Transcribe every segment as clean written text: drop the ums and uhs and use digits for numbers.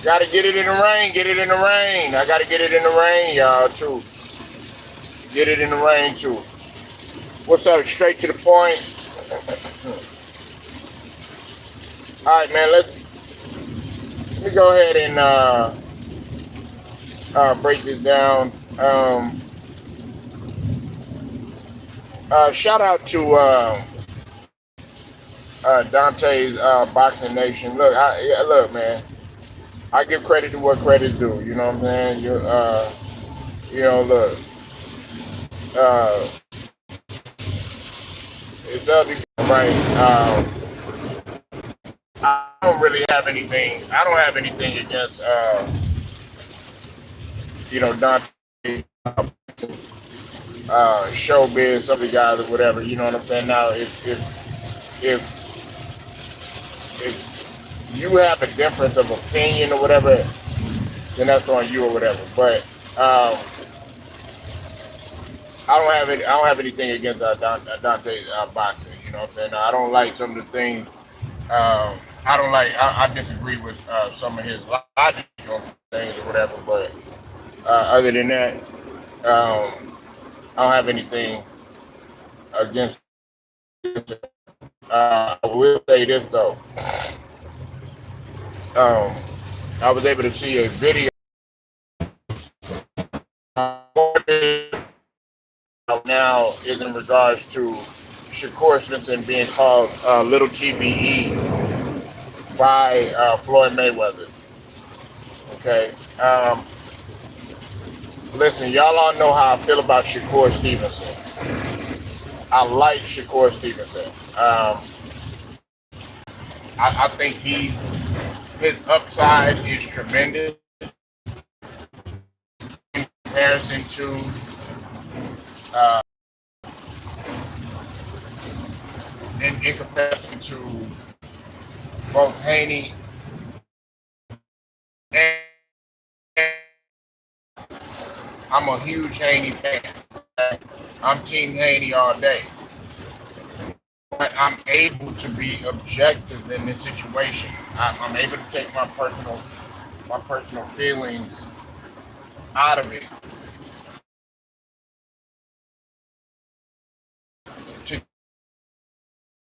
Gotta get it in the rain. Get it in the rain. I gotta get it in the rain, y'all, too. Get it in the rain, too. What's up? Straight to the point. All right, man. Let me go ahead and break this down. Shout out to Dante's Boxing Nation. Look, yeah, look, man. I give credit to what credit's due. You know what I'm saying? Look. Uh, it does be right. I don't really have anything. I don't have anything against Dante, showbiz, some of the guys or whatever. You know what I'm saying? Now, if you have a difference of opinion or whatever, then that's on you or whatever. But I don't have anything against Dante boxing. You know what I'm saying? Now, I don't like some of the things. I don't like. I disagree with some of his logical things or whatever. But other than that, I don't have anything against. I will say this though. Um, I was able to see a video now is in regards to Shakur Stevenson being called Little TBE by Floyd Mayweather. Okay. Listen, y'all all know how I feel about Shakur Stevenson. I like Shakur Stevenson. I think his upside is tremendous in comparison to uh, in comparison to both Haney and I'm a huge Haney fan. I'm Team Haney all day. But I'm able to be objective in this situation. I'm able to take my personal feelings out of it. To,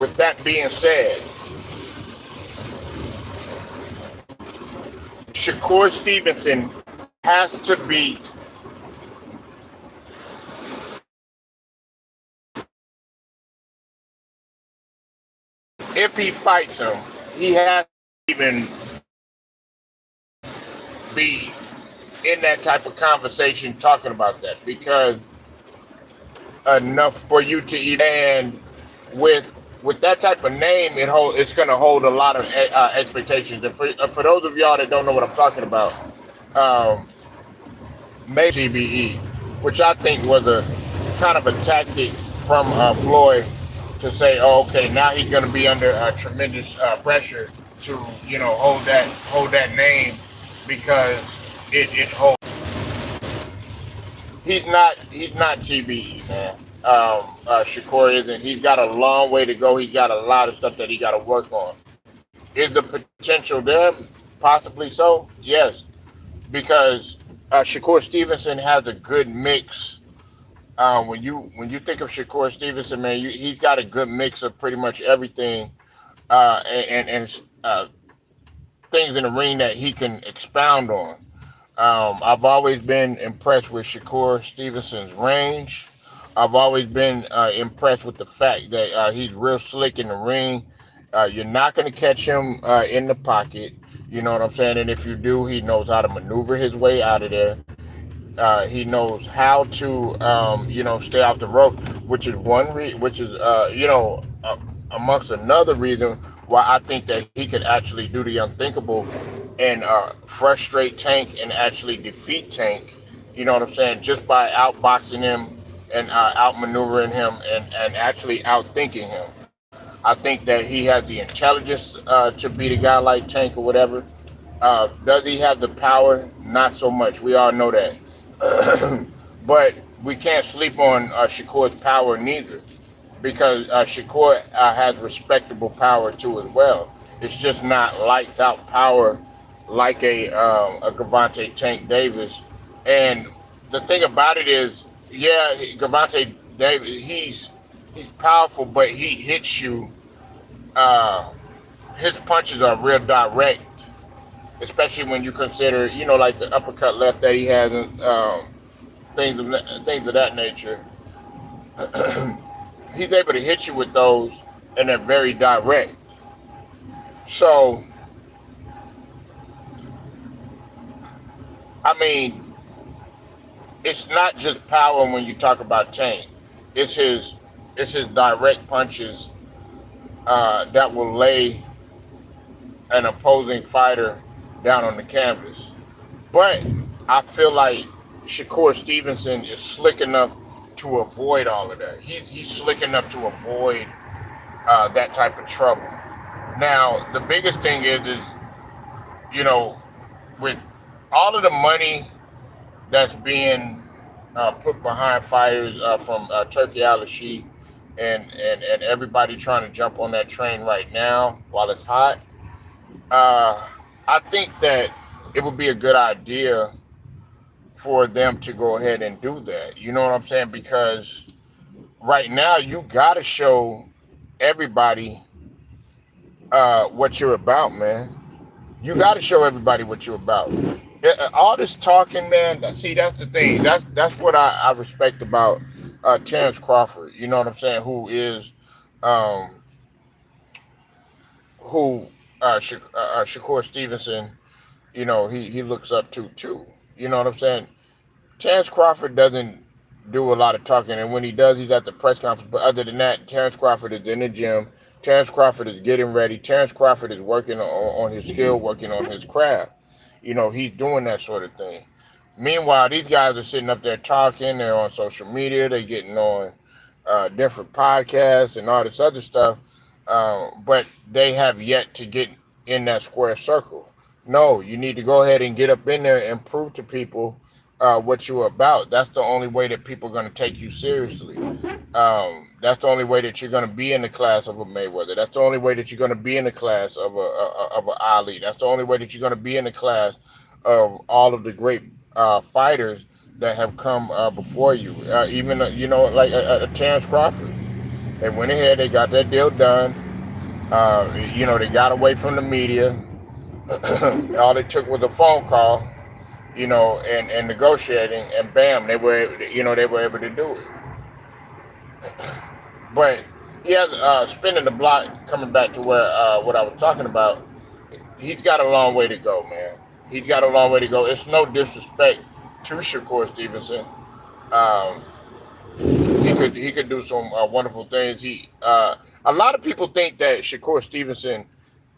with that being said, Shakur Stevenson has to beat if he fights him, he has to even be in that type of conversation talking about that because enough for you to even and with that type of name, it's going to hold a lot of expectations. And for those of y'all that don't know what I'm talking about, maybe CBE, which I think was a kind of a tactic from Floyd to say, oh, okay, now he's going to be under tremendous pressure to, hold that name because it holds. He's not TBE, man. Shakur isn't. He's got a long way to go. He's got a lot of stuff that he got to work on. Is the potential there? Possibly so. Yes, because Shakur Stevenson has a good mix. When you think of Shakur Stevenson, man, he's got a good mix of pretty much everything, and things in the ring that he can expound on. I've always been impressed with Shakur Stevenson's range. I've always been impressed with the fact that he's real slick in the ring. You're not going to catch him in the pocket. You know what I'm saying? And if you do, he knows how to maneuver his way out of there. He knows how to, stay off the rope, which is amongst another reason why I think that he could actually do the unthinkable and frustrate Tank and actually defeat Tank. You know what I'm saying? Just by outboxing him and outmaneuvering him and actually outthinking him. I think that he has the intelligence to beat a guy like Tank or whatever. Does he have the power? Not so much. We all know that. But we can't sleep on Shakur's power neither, because Shakur has respectable power too as well. It's just not lights out power like a Gavante Tank Davis. And the thing about it is, yeah, Gavante Davis, he's powerful, but he hits you. Uh, his punches are real direct, especially when you consider, like the uppercut left that he has, and things of that nature. He's able to hit you with those, and they're very direct. So, I mean, it's not just power when you talk about Tank. It's his it's his direct punches that will lay an opposing fighter down on the canvas. But I feel like Shakur Stevenson is slick enough to avoid all of that. He's slick enough to avoid that type of trouble. Now, the biggest thing is you know with all of the money that's being put behind fighters from Turkey Al and everybody trying to jump on that train right now while it's hot. Uh, I think that it would be a good idea for them to go ahead and do that. You know what I'm saying? Because right now you got to show everybody what you're about, man. You got to show everybody what you're about. All this talking, man. See, that's the thing. That's what I respect about Terrence Crawford. You know what I'm saying? Um, who Shakur Stevenson. He looks up to too. You know what I'm saying? Terrence Crawford doesn't do a lot of talking, and when he does, he's at the press conference. But other than that, Terrence Crawford is in the gym. Terrence Crawford is getting ready. Terrence Crawford is working on his skill, working on his craft. He's doing that sort of thing. Meanwhile, these guys are sitting up there talking. They're on social media. They're getting on different podcasts and all this other stuff. But they have yet to get in that square circle. No, you need to go ahead and get up in there and prove to people what you're about. That's the only way that people are going to take you seriously. That's the only way that you're going to be in the class of a Mayweather. That's the only way that you're going to be in the class of a Ali. That's the only way that you're going to be in the class of all of the great fighters that have come before you. Even like a Terrence Crawford. They went ahead. They got that deal done. They got away from the media. All it took was a phone call, and negotiating, and bam, they were able to do it. But yeah, spinning the block, coming back to where what I was talking about, he's got a long way to go, man. He's got a long way to go. It's no disrespect to Shakur Stevenson. Um, he could do some wonderful things. A lot of people think that Shakur Stevenson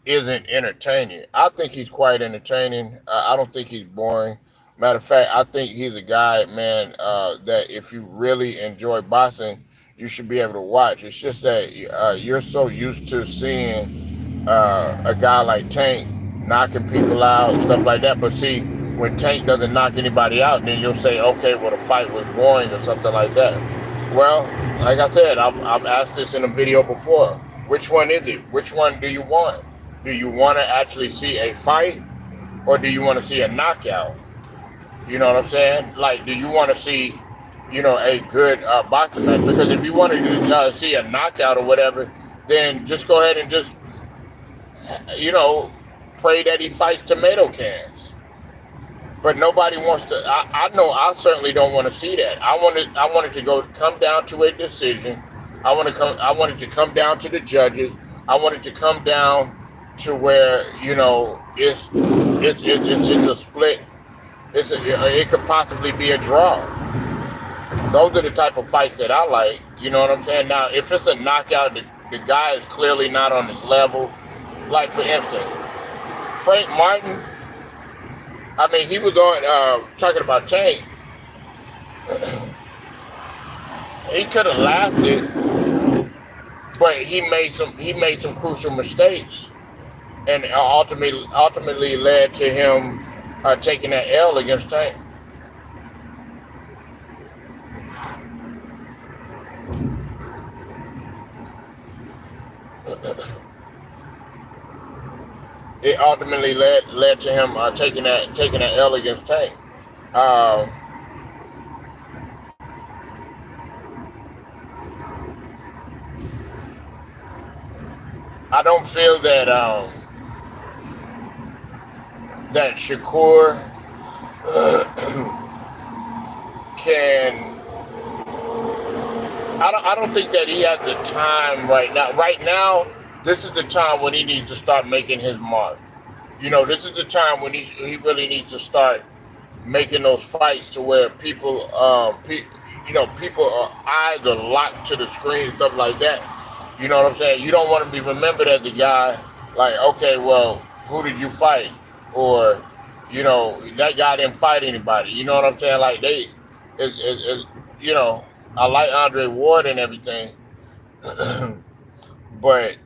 isn't entertaining. I think he's quite entertaining. I don't think he's boring. Matter of fact, I think he's a guy, man, that if you really enjoy boxing, you should be able to watch. It's just that you're so used to seeing a guy like Tank knocking people out and stuff like that. But see, when Tank doesn't knock anybody out, then you'll say, okay, well, the fight was boring or something like that. Well, like I said, I've asked this in a video before. Which one is it? Which one do you want? Do you want to actually see a fight, or do you want to see a knockout? You know what I'm saying? Like, do you want to see, a good boxing match? Because if you want to see a knockout or whatever, then just go ahead and just, pray that he fights tomato cans. But nobody wants to. I know I certainly don't want to see that. I want it to come down to a decision. I want it to come down to the judges. I want it to come down to where it's a split. It could possibly be a draw. Those are the type of fights that I like. You know what I'm saying? Now, if it's a knockout, the guy is clearly not on his level. Like, for instance, Frank Martin. I mean, he was on talking about Tank. He could have lasted, but he made some crucial mistakes, and ultimately led to him taking that L against Tank. it ultimately led to him taking that L against Tank. Uh, I don't feel that Shakur can. I don't think that he has the time right now. Right now, this is the time when he needs to start making his mark. This is the time when he really needs to start making those fights to where people eyes are locked to the screen, stuff like that. You know what I'm saying? You don't want to be remembered as the guy like, okay, well, who did you fight? Or, that guy didn't fight anybody. You know what I'm saying? Like it you know, I like Andre Ward and everything, but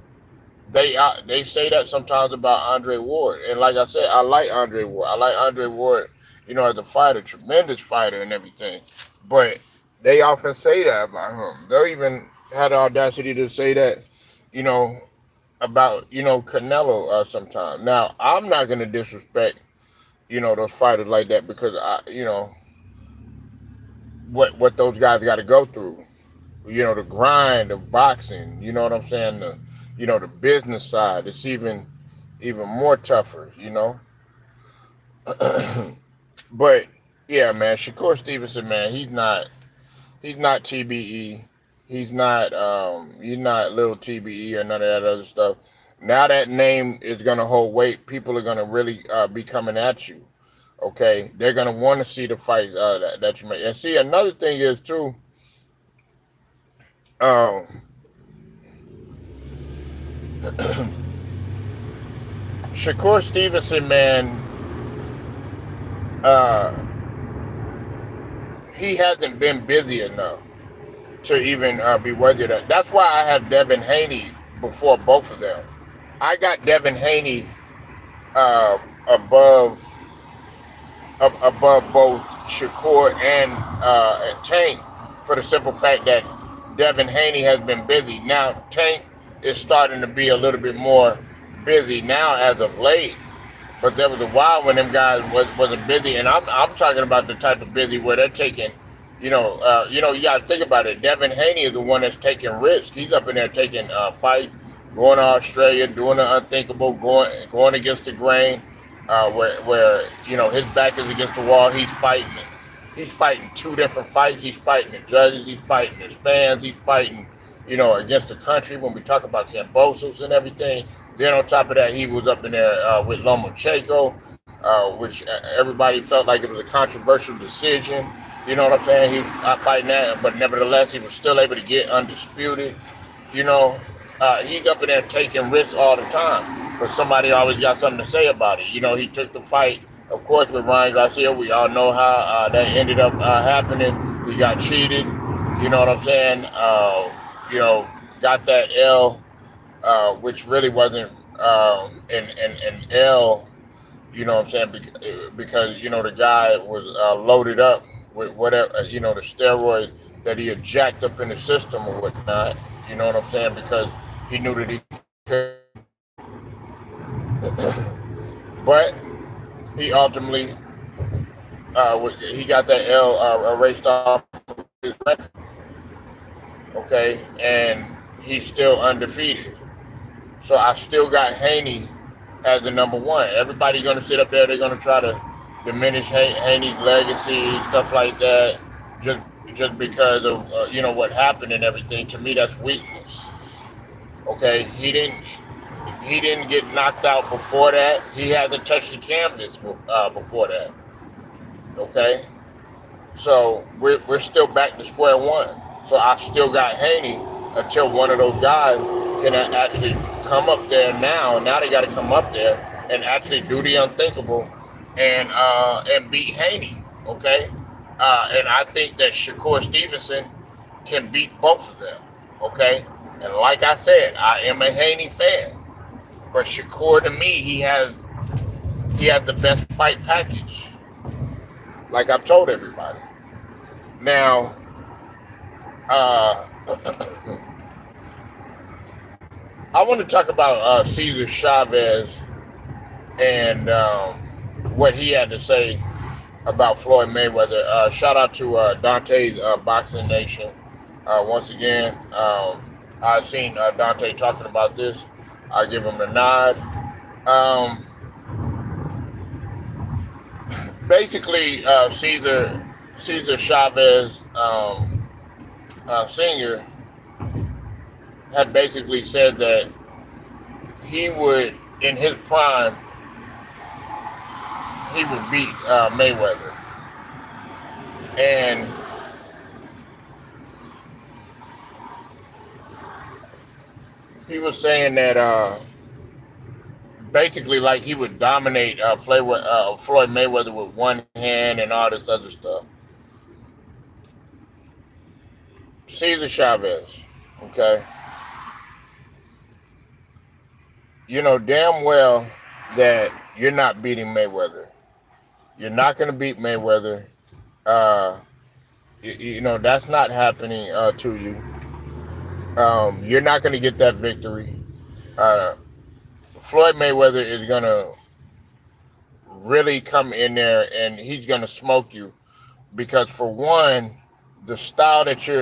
they say that sometimes about Andre Ward. And like I said, I like Andre Ward. I like Andre Ward, as a fighter, tremendous fighter and everything. But they often say that about him. They'll even have the audacity to say that, you know, about, Canelo sometimes. Now, I'm not gonna disrespect, those fighters like that because what those guys gotta go through. The grind of boxing, you know what I'm saying? The business side, it's even more tougher. But yeah, man, Shakur Stevenson, man, he's not TBE. He's not little TBE or none of that other stuff. Now that name is gonna hold weight. People are gonna really be coming at you. Okay, they're gonna want to see the fight that you make. And see, another thing is too. Um, Shakur Stevenson, man, uh, he hasn't been busy enough to even be worthy of that. That's why I have Devin Haney before both of them. I got Devin Haney uh, above above both Shakur and Tank for the simple fact that Devin Haney has been busy. Now Tank is starting to be a little bit more busy now as of late. But there was a while when them guys wasn't busy, and I'm talking about the type of busy where they're taking, you got to think about it. Devin Haney is the one that's taking risks. He's up in there taking fight, going to Australia, doing the unthinkable, going against the grain, where his back is against the wall. He's fighting it. He's fighting two different fights. He's fighting the judges. He's fighting his fans. He's fighting, against the country when we talk about Cambosos and everything. Then on top of that, he was up in there with Lomachenko, which everybody felt like it was a controversial decision. You know what I'm saying? He was fighting that, but nevertheless, he was still able to get undisputed. He's up in there taking risks all the time, but somebody always got something to say about it. He took the fight, of course, with Ryan Garcia. We all know how that ended up happening. He got cheated. You know what I'm saying? Got that L, which really wasn't an L. You know what I'm saying? Because the guy was loaded up with whatever, the steroids that he had jacked up in the system or whatnot. You know what I'm saying? Because he knew that he could. But he ultimately, he got that L erased off his record. Okay, and he's still undefeated. So I still got Haney as the number one. Everybody's going to sit up there. They're going to try to diminish Haney's legacy, stuff like that, just because of what happened and everything. To me, that's weakness. Okay, he didn't get knocked out before that. He hasn't touched the canvas before that. Okay, so we're still back to square one. So I still got Haney until one of those guys can actually come up there now. Now they got to come up there and actually do the unthinkable and beat Haney. Okay, and I think that Shakur Stevenson can beat both of them. Okay, and like I said, I am a Haney fan, but Shakur to me he has the best fight package. Like I've told everybody. Now. I want to talk about Cesar Chavez and what he had to say about Floyd Mayweather. Shout out to Dante's Boxing Nation. Once again, I've seen Dante talking about this. I give him a nod. Um, Basically, Cesar Chavez Senior had basically said that he would, in his prime, he would beat Mayweather, and he was saying that basically like he would dominate Floyd Mayweather with one hand and all this other stuff. Cesar Chavez, okay, you know damn well that you're not beating Mayweather. You're not going to beat Mayweather. Uh, you know that's not happening to you. You're not going to get that victory. Uh, Floyd Mayweather is going to really come in there and he's going to smoke you because for one, the style that you're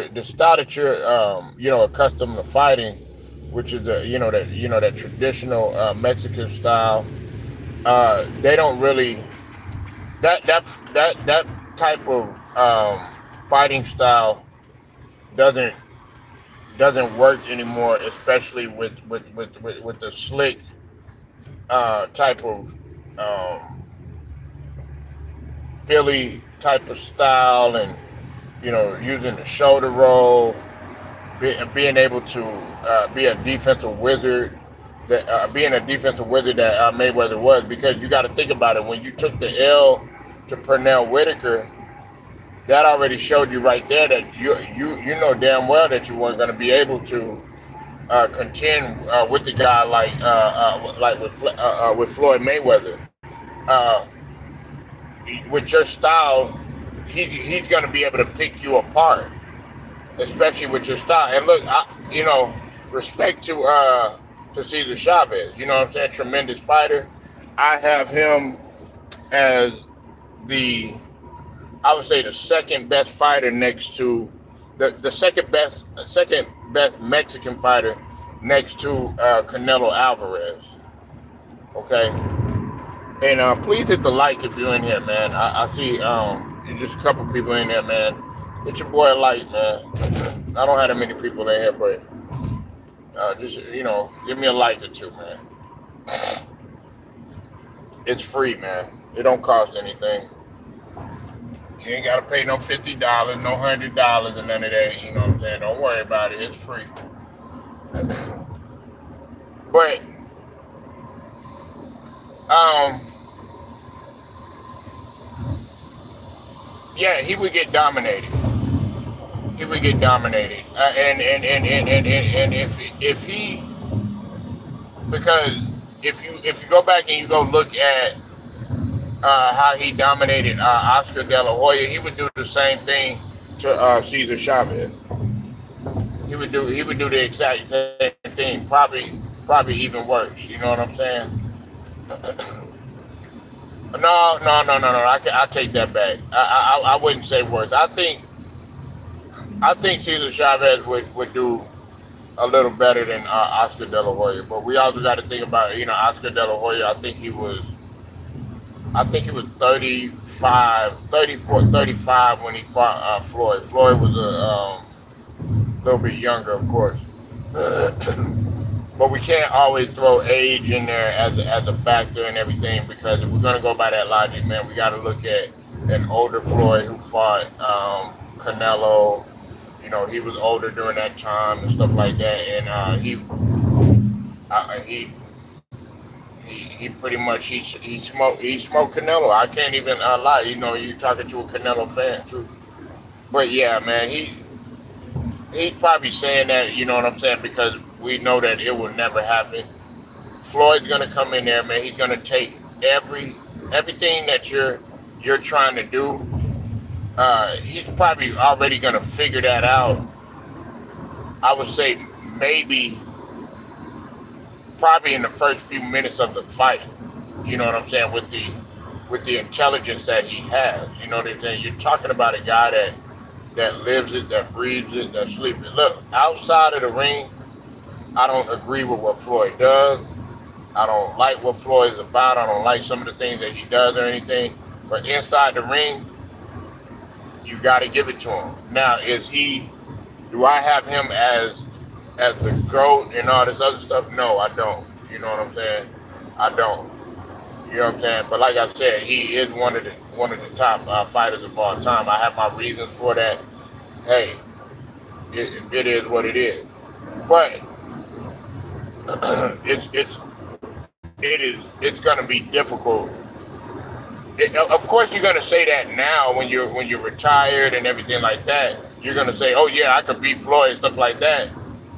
accustomed to fighting, which is that traditional Mexican style. They don't really that type of fighting style doesn't work anymore, especially with the slick type of Philly type of style, and using the shoulder roll, being able to be a defensive wizard. Being a defensive wizard that Mayweather was, because you got to think about it. When you took the L to Pernell Whitaker, that already showed you right there that you know damn well that you weren't going to be able to contend with the guy like with Floyd Mayweather. Uh, with your style, he's going to be able to pick you apart, especially with your style. And look, respect to Cesar Chavez. You know what I'm saying? Tremendous fighter. I have him as I would say the second best fighter next to the second best Mexican fighter next to Canelo Alvarez. Okay, and please hit the like if you're in here, man. I see just a couple people in there, man. Hit your boy a like, man. I don't have that many people in here, but just give me a like or two, man. It's free, man. It don't cost anything. You ain't gotta pay no $50, no $100, and none of that. You know what I'm saying? Don't worry about it. It's free. But yeah, he would get dominated. He would get dominated, and if he, because if you go back and you go look at how he dominated Oscar De La Hoya, he would do the same thing to Cesar Chavez. He would do the exact same thing, probably even worse. You know what I'm saying? No. I take that back. I wouldn't say worse. I think Cesar Chavez would do a little better than Oscar De La Hoya, but we also got to think about Oscar De La Hoya. I think he was 34, 35 when he fought Floyd. Floyd was a little bit younger, of course. But we can't always throw age in there as a factor and everything, because if we're going to go by that logic, man, we got to look at an older Floyd who fought Canelo. He was older during that time and stuff like that, and he pretty much he smoked Canelo. I can't even lie. You talking to a Canelo fan too. But yeah, man, he's probably saying that. You know what I'm saying? Because we know that it will never happen. Floyd's gonna come in there, man. He's gonna take everything that you're trying to do. He's probably already gonna figure that out. I would say probably in the first few minutes of the fight. You know what I'm saying? With the intelligence that he has. You know what I'm saying? You're talking about a guy that lives it, that breathes it, that sleeps it. Look, outside of the ring, I don't agree with what Floyd does. I don't like what Floyd is about. I don't like some of the things that he does or anything. But inside the ring, you got to give it to him. Now, do I have him as the GOAT and all this other stuff? No, I don't. You know what I'm saying? I don't. You know what I'm saying? But like I said, he is one of the top fighters of all time. I have my reasons for that. Hey, it is what it is. But it's it's going to be difficult. Of course, you're going to say that now when you're retired and everything like that. You're going to say, "Oh yeah, I could beat Floyd," and stuff like that,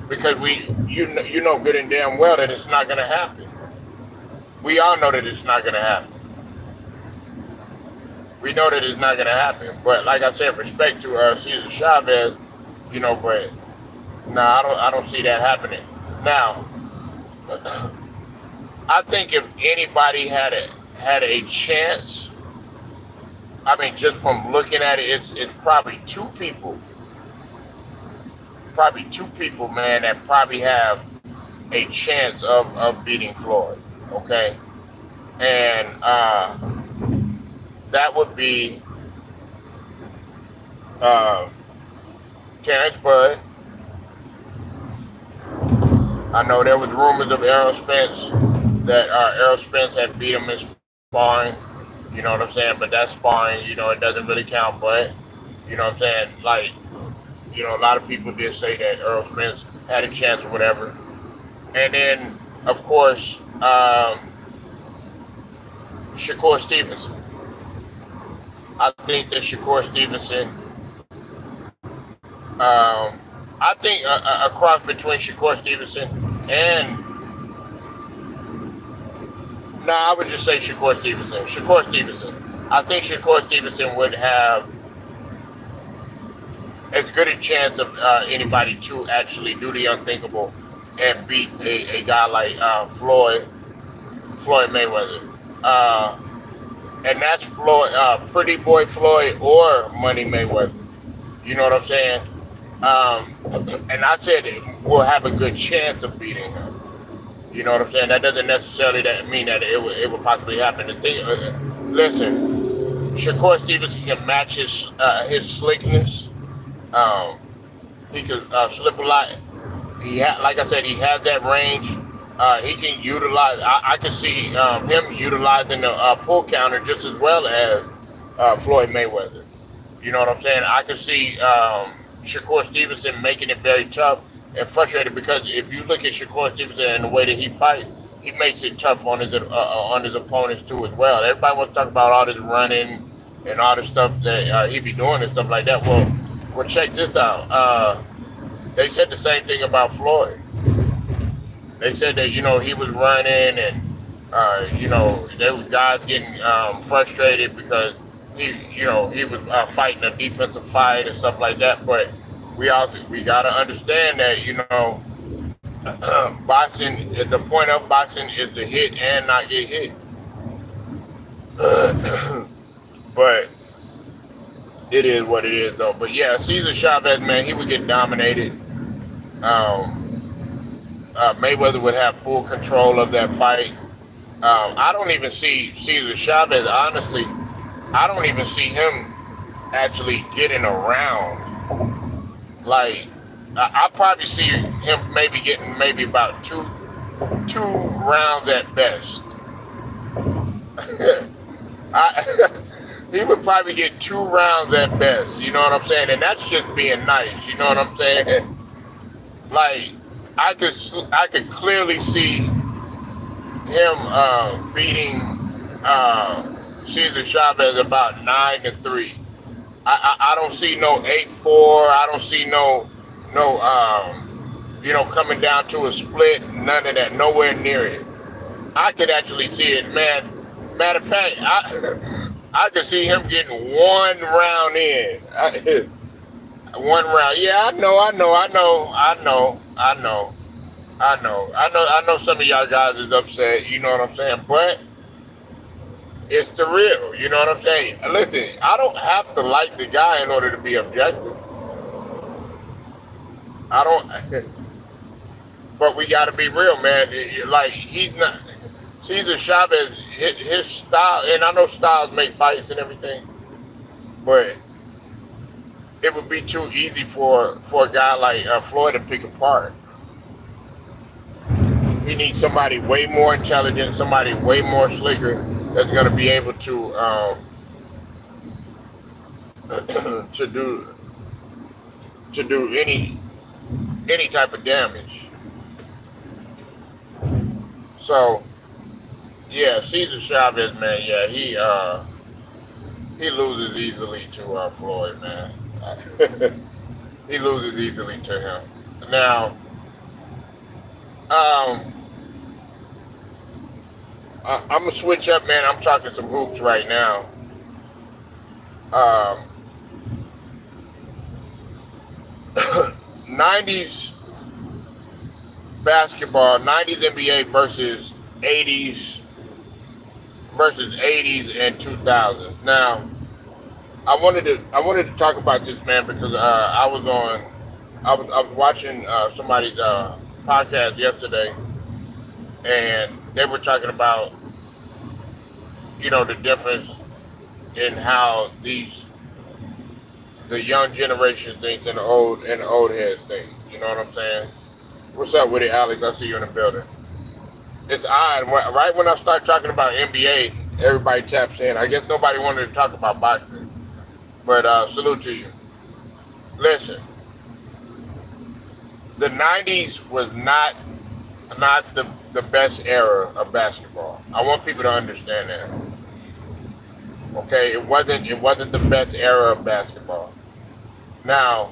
because you know good and damn well that it's not going to happen. We all know that it's not going to happen. We know that it's not going to happen. But like I said, respect to Cesar Chavez, you know. But no, I don't see that happening. Now, I think if anybody had a chance, I mean, just from looking at it, it's probably two people, man, that probably have a chance of beating Floyd. Okay, and that would be Terrence Bud. I know there was rumors of Errol Spence that Errol Spence had beat him in sparring. You know what I'm saying? But that's sparring. You know, it doesn't really count. But you know what I'm saying? Like, you know, a lot of people did say that Errol Spence had a chance or whatever. And then, of course, Shakur Stevenson. I think that Shakur Stevenson, I think a cross between Shakur Stevenson and, I would just say Shakur Stevenson. Shakur Stevenson. I think Shakur Stevenson would have as good a chance of anybody to actually do the unthinkable and beat a guy like Floyd Mayweather. And that's Floyd, Pretty Boy Floyd or Money Mayweather. You know what I'm saying? And I said we'll have a good chance of beating him. You know what I'm saying? That doesn't necessarily mean that it will possibly happen. The thing, listen, Shakur Stevenson can match his slickness. He could slip a lot. Like I said, he has that range. He can utilize. I can see him utilizing the pull counter just as well as Floyd Mayweather. You know what I'm saying? I can see Shakur Stevenson making it very tough and frustrated, because if you look at Shakur Stevenson and the way that he fights, he makes it tough on his opponents too as well. Everybody wants to talk about all this running and all this stuff that he be doing and stuff like that. Well, check this out. They said the same thing about Floyd. They said that, you know, he was running and, you know, there was guys getting frustrated because he was fighting a defensive fight and stuff like that. But we got to understand that, you know, boxing, the point of boxing is to hit and not get hit. But it is what it is, though. But yeah, Cesar Chavez, man, he would get dominated. Mayweather would have full control of that fight. I don't even see Cesar Chavez, honestly. I don't even see him actually getting around. Like, I probably see him maybe getting about two rounds at best. He would probably get 2 rounds at best. You know what I'm saying? And that's just being nice. You know what I'm saying? Like, I could clearly see him beating Cesar Chavez about 9-3. I don't see no 8-4. I don't see no you know, coming down to a split. None of that. Nowhere near it. I could actually see it, man. Matter of fact, I could see him getting 1 round in. 1 round. Yeah, I know some of y'all guys is upset. You know what I'm saying? But It's the real. You know what I'm saying? Listen, I don't have to like the guy in order to be objective. I don't. But we got to be real, man. Like he's not. Cesar Chavez, his style, and I know styles make fights and everything, but it would be too easy for a guy like Floyd to pick apart. He needs somebody way more intelligent, somebody way more slicker that's going to be able to do to do any type of damage. So yeah, Cesar Chavez, man, yeah, he loses easily to Floyd, man. He loses easily to him. Now, um, I'm gonna switch up, man. I'm talking some hoops right now. Um, 90s basketball, 90s NBA versus 80s and 2000s. Now, I wanted to talk about this, man, because I was watching somebody's podcast yesterday, and they were talking about the difference in how the young generation thinks and the old heads think. You know what I'm saying? What's up with it, Alex? I see you in the building. It's odd. Right when I start talking about NBA, everybody taps in. I guess nobody wanted to talk about boxing, but salute to you. Listen, the '90s was not the best era of basketball. I want people to understand that. Okay, it wasn't the best era of basketball. Now,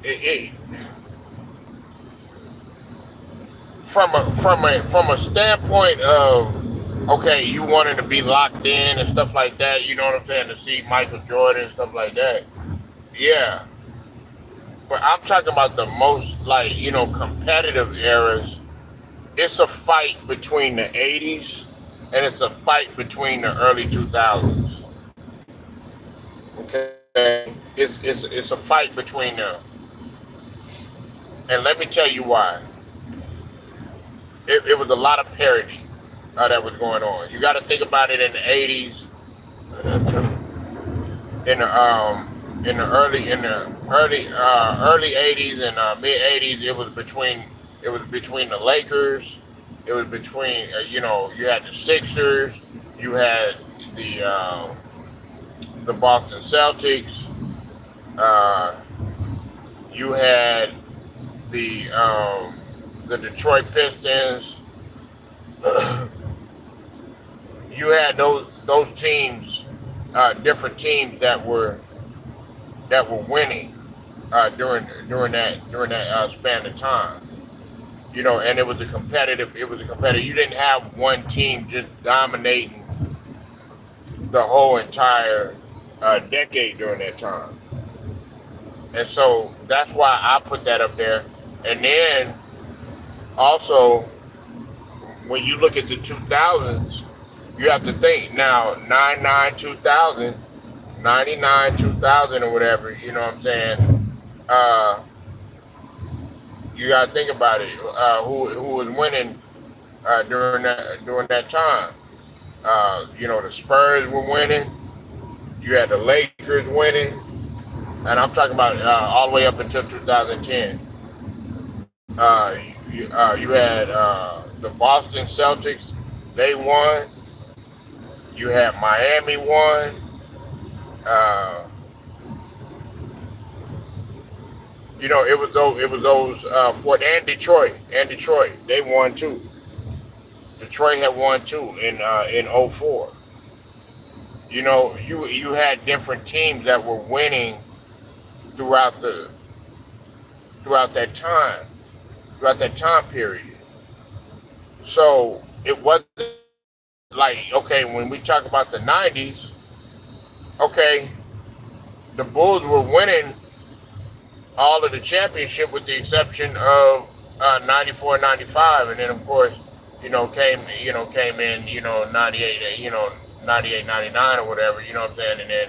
it from a standpoint of, okay, you wanted to be locked in and stuff like that. You know what I'm saying? To see Michael Jordan and stuff like that. Yeah, but I'm talking about the most, like, competitive eras. It's a fight between the '80s and it's a fight between the early 2000s. Okay, it's a fight between them, and let me tell you why. It was a lot of parity that was going on. You got to think about it in the '80s, in the early '80s and mid '80s. It was between the Lakers. It was between you had the Sixers, you had the Boston Celtics, uh, you had the Detroit Pistons. You had those teams, different teams that were winning during that span of time. And it was a competitive. You didn't have one team just dominating the whole entire decade during that time. And so that's why I put that up there. And then also, when you look at the 2000s, you have to think now, 99, 2000, 99, 2000 or whatever, you know what I'm saying? You got to think about it. Who was winning during that time? The Spurs were winning. You had the Lakers winning, and I'm talking about all the way up until 2010. You had the Boston Celtics. They won. You had Miami won. Uh, it was those Fort and Detroit. They won too. Detroit had won too in '04. You had different teams that were winning throughout the throughout that time throughout that time period. So it wasn't like, okay, when we talk about the '90s, okay, the Bulls were winning all of the championship with the exception of '94, '95, and then of course came in, 98, 98, 99 or whatever, you know what I'm saying? And then,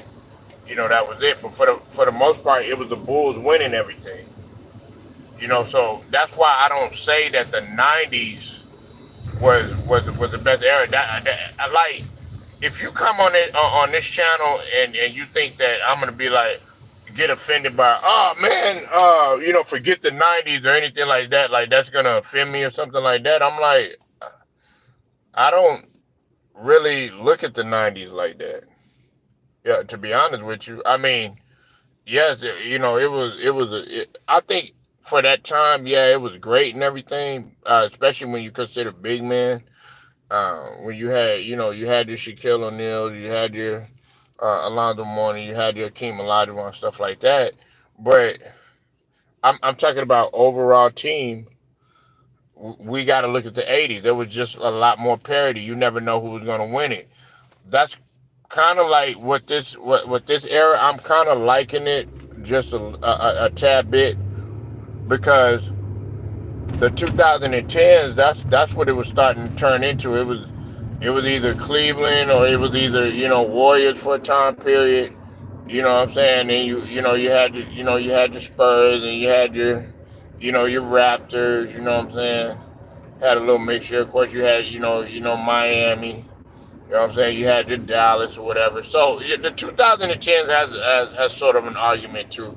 that was it. But for the most part, it was the Bulls winning everything. So that's why I don't say that the '90s was the best era. I like, if you come on it on this channel and you think that I'm gonna be like get offended by, oh man, forget the '90s or anything like that's gonna offend me or something like that. I'm like, I don't really look at the '90s like that. Yeah, to be honest with you, I mean, yes, I think for that time, yeah, it was great and everything, especially when you consider big man. When you had your Shaquille O'Neal, you had your Alonzo Mourning, you had your Akeem Olajuwon, stuff like that. But I'm talking about overall team. We got to look at the '80s. There was just a lot more parity. You never know who was going to win it. That's kind of like what this era. I'm kind of liking it just a tad bit because the 2010s, that's what it was starting to turn into. It was either Cleveland or it was either Warriors for a time period. You know what I'm saying? And you had your Spurs and you had your Raptors. You know what I'm saying? Had a little mixture. Of course, you had Miami. You know what I'm saying? You had your Dallas or whatever. So yeah, the 2010s has sort of an argument too.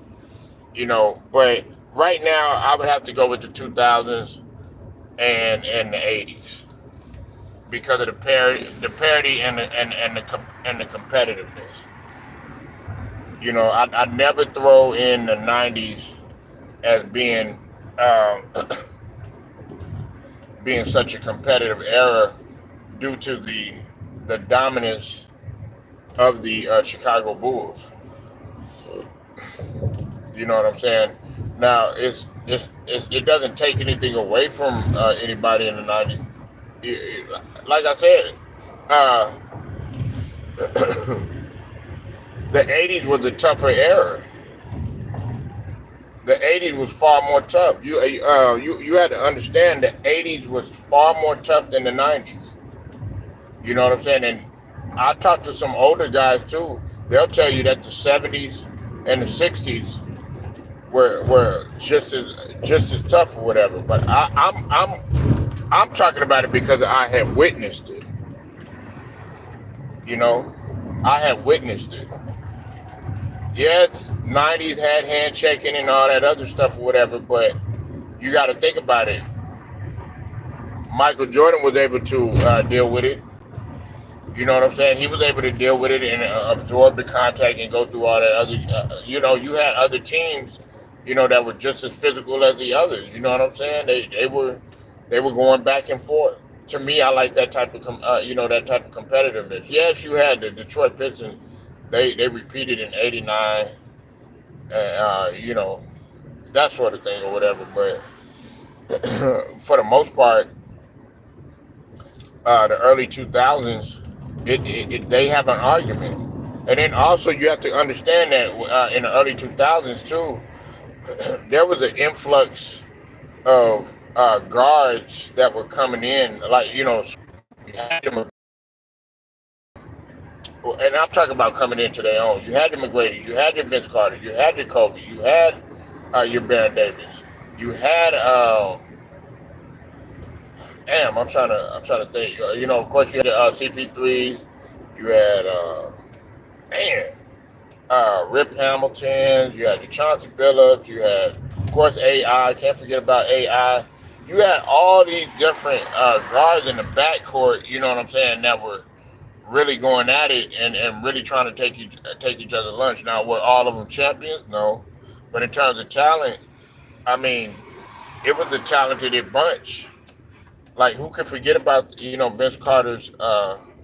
But right now I would have to go with the 2000s and the '80s because of the parity and the competitiveness. I never throw in the '90s as um, being such a competitive era due to the dominance of the Chicago Bulls. You know what I'm saying? Now it doesn't take anything away from anybody in the '90s. Like I said, uh, the '80s was a tougher era. The '80s was far more tough. You had to understand the '80s was far more tough than the '90s. You know what I'm saying? And I talked to some older guys too. They'll tell you that the '70s and the '60s were just as tough or whatever. But I'm talking about it because I have witnessed it. You know, I have witnessed it. Yes, '90s had handshaking and all that other stuff or whatever, but you got to think about it. Michael Jordan was able to deal with it. You know what I'm saying? He was able to deal with it and absorb the contact and go through all that other. You had other teams, that were just as physical as the others. You know what I'm saying? They were going back and forth. To me, I like that type of that type of competitiveness. Yes, you had the Detroit Pistons. They repeated in '89, that sort of thing or whatever. But for the most part, the early 2000s, they have an argument. And then also you have to understand that in the early 2000s too, there was an influx of guards that were coming in, like you had them, and I'm talking about coming into their own. You had the McGrady, you had your Vince Carter, you had your Kobe, you had your Baron Davis, you had damn, I'm trying to think. Of course you had CP3s, you had man, Rip Hamilton, you had the Chauncey Billups, you had, of course, AI. Can't forget about AI. You had all these different guards in the backcourt. You know what I'm saying? That were really going at it and really trying to take each other lunch. Now, were all of them champions? No, but in terms of talent, I mean, it was a talented bunch. Like, who could forget about Vince Carter's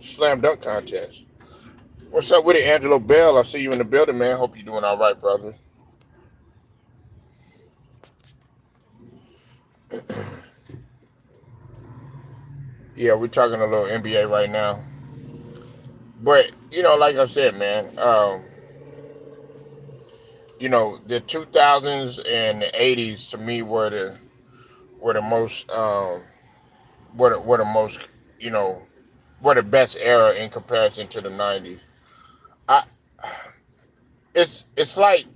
slam dunk contest? What's up with it, Angelo Bell? I see you in the building, man. Hope you're doing all right, brother. Yeah, we're talking a little NBA right now. But, like I said, man, the 2000s and the '80s to me were the most what the most, you know, what the best era in comparison to the '90s. I it's like,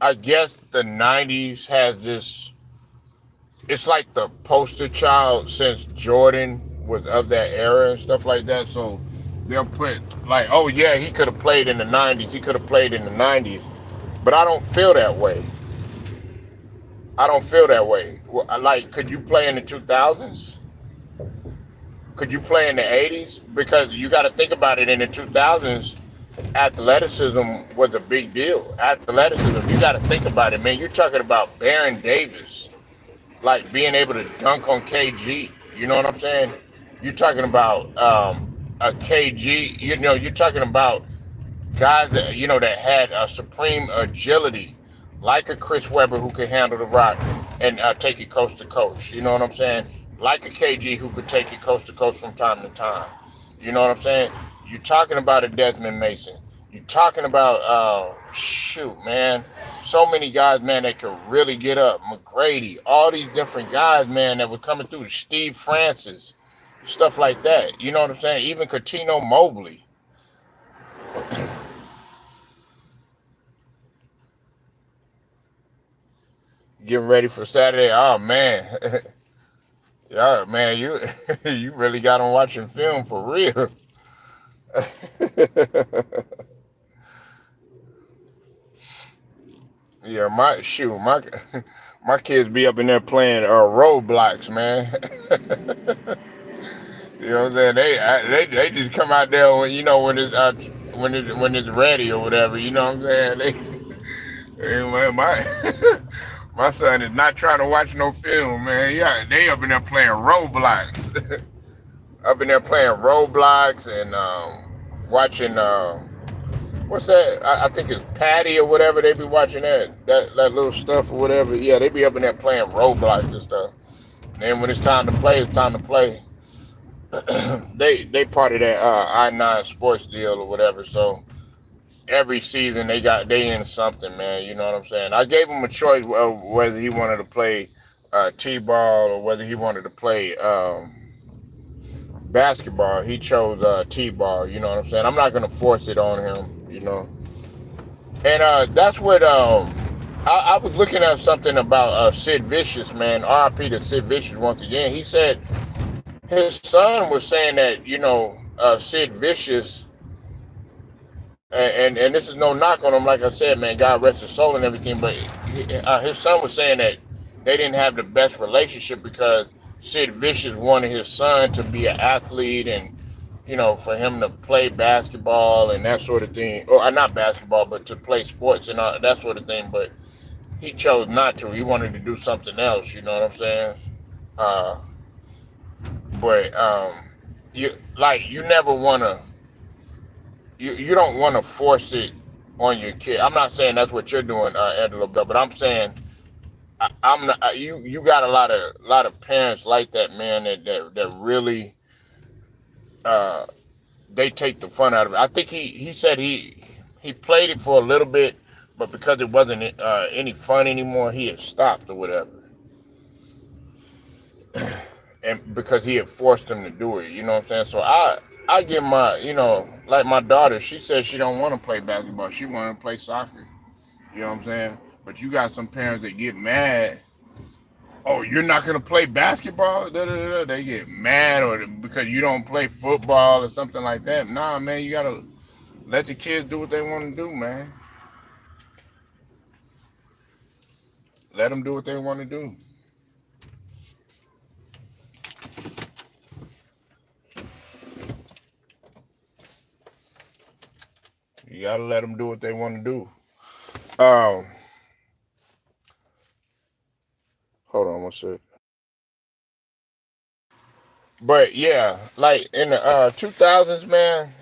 I guess the '90s has this. It's like the poster child since Jordan was of that era and stuff like that. So they'll put like, oh yeah, he could have played in the '90s. He could have played in the '90s. But I don't feel that way. I don't feel that way. Like, could you play in the 2000s? Could you play in the '80s? Because you got to think about it. In the 2000s, athleticism was a big deal. Athleticism, you got to think about it, man. You're talking about Baron Davis, like being able to dunk on KG. You know what I'm saying? You're talking about a KG. You know, you're talking about guys that, you know, that had a supreme agility, like a Chris Webber who could handle the rock and take it coast to coast. You know what I'm saying? Like a KG who could take it coast to coast from time to time. You know what I'm saying? You're talking about a Desmond Mason. You're talking about shoot, man, so many guys, man, that could really get up. McGrady, all these different guys, man, that were coming through. Steve Francis, stuff like that. You know what I'm saying? Even Catino Mobley. Getting ready for Saturday. Oh man, yeah, man, you you really got them watching film for real. Yeah, my shoot, my kids be up in there playing Roblox, man. You know what I'm saying? They just come out there when, you know, when it's ready or whatever. You know what I'm saying? Man, my son is not trying to watch no film, man. Yeah, they up in there playing Roblox. Up in there playing Roblox and watching what's that? I think it's Patty or whatever. They be watching that little stuff or whatever. Yeah, they be up in there playing Roblox and stuff. And then when it's time to play, it's time to play. They part of that I-9 sports deal or whatever. So every season they in something, man. You know what I'm saying? I gave him a choice of whether he wanted to play t-ball or whether he wanted to play basketball. He chose t-ball. You know what I'm saying? I'm not gonna force it on him. You know. And that's what I was looking at something about Sid Vicious, man. R.I.P. to Sid Vicious once again. He said his son was saying that, you know, Sid Vicious, and this is no knock on him. Like I said, man, God rest his soul and everything. But his son was saying that they didn't have the best relationship because Sid Vicious wanted his son to be an athlete and, you know, for him to play basketball and that sort of thing, or not basketball, but to play sports and that sort of thing. But he chose not to. He wanted to do something else. You know what I'm saying? Uh, but you never wanna you don't want to force it on your kid. I'm not saying that's what you're doing, Angelo, but I'm saying I'm not. You got a lot of parents like that, man. That really uh, they take the fun out of it. I think he said he played it for a little bit, but because it wasn't any fun anymore, he had stopped or whatever, and because he had forced him to do it. You know what I'm saying? So I give my, you know, like my daughter. She says she don't want to play basketball. She want to play soccer. You know what I'm saying? But you got some parents that get mad. Oh, you're not gonna play basketball? Da, da, da, da. They get mad, or because you don't play football or something like that. Nah, man, you gotta let the kids do what they want to do, man. Let them do what they want to do. You gotta let them do what they want to do. Um, hold on one sec. But yeah, like in the 2000s, man,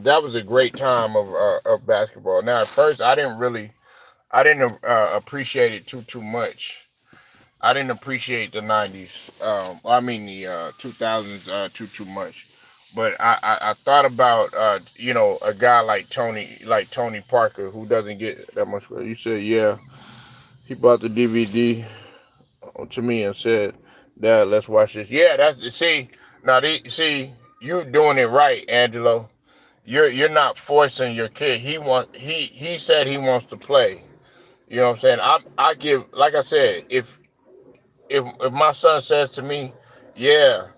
that was a great time of basketball. Now, at first, I didn't appreciate it too much. I didn't appreciate the '90s. I mean the 2000s too much. But I thought about you know, a guy like Tony Parker, who doesn't get that much credit. You said, yeah, he bought the DVD to me and said Let's watch this. Yeah, that's see now. See, you doing it right, Angelo. You're not forcing your kid. He said he wants to play. You know what I'm saying? I give, like I said, if my son says to me, yeah,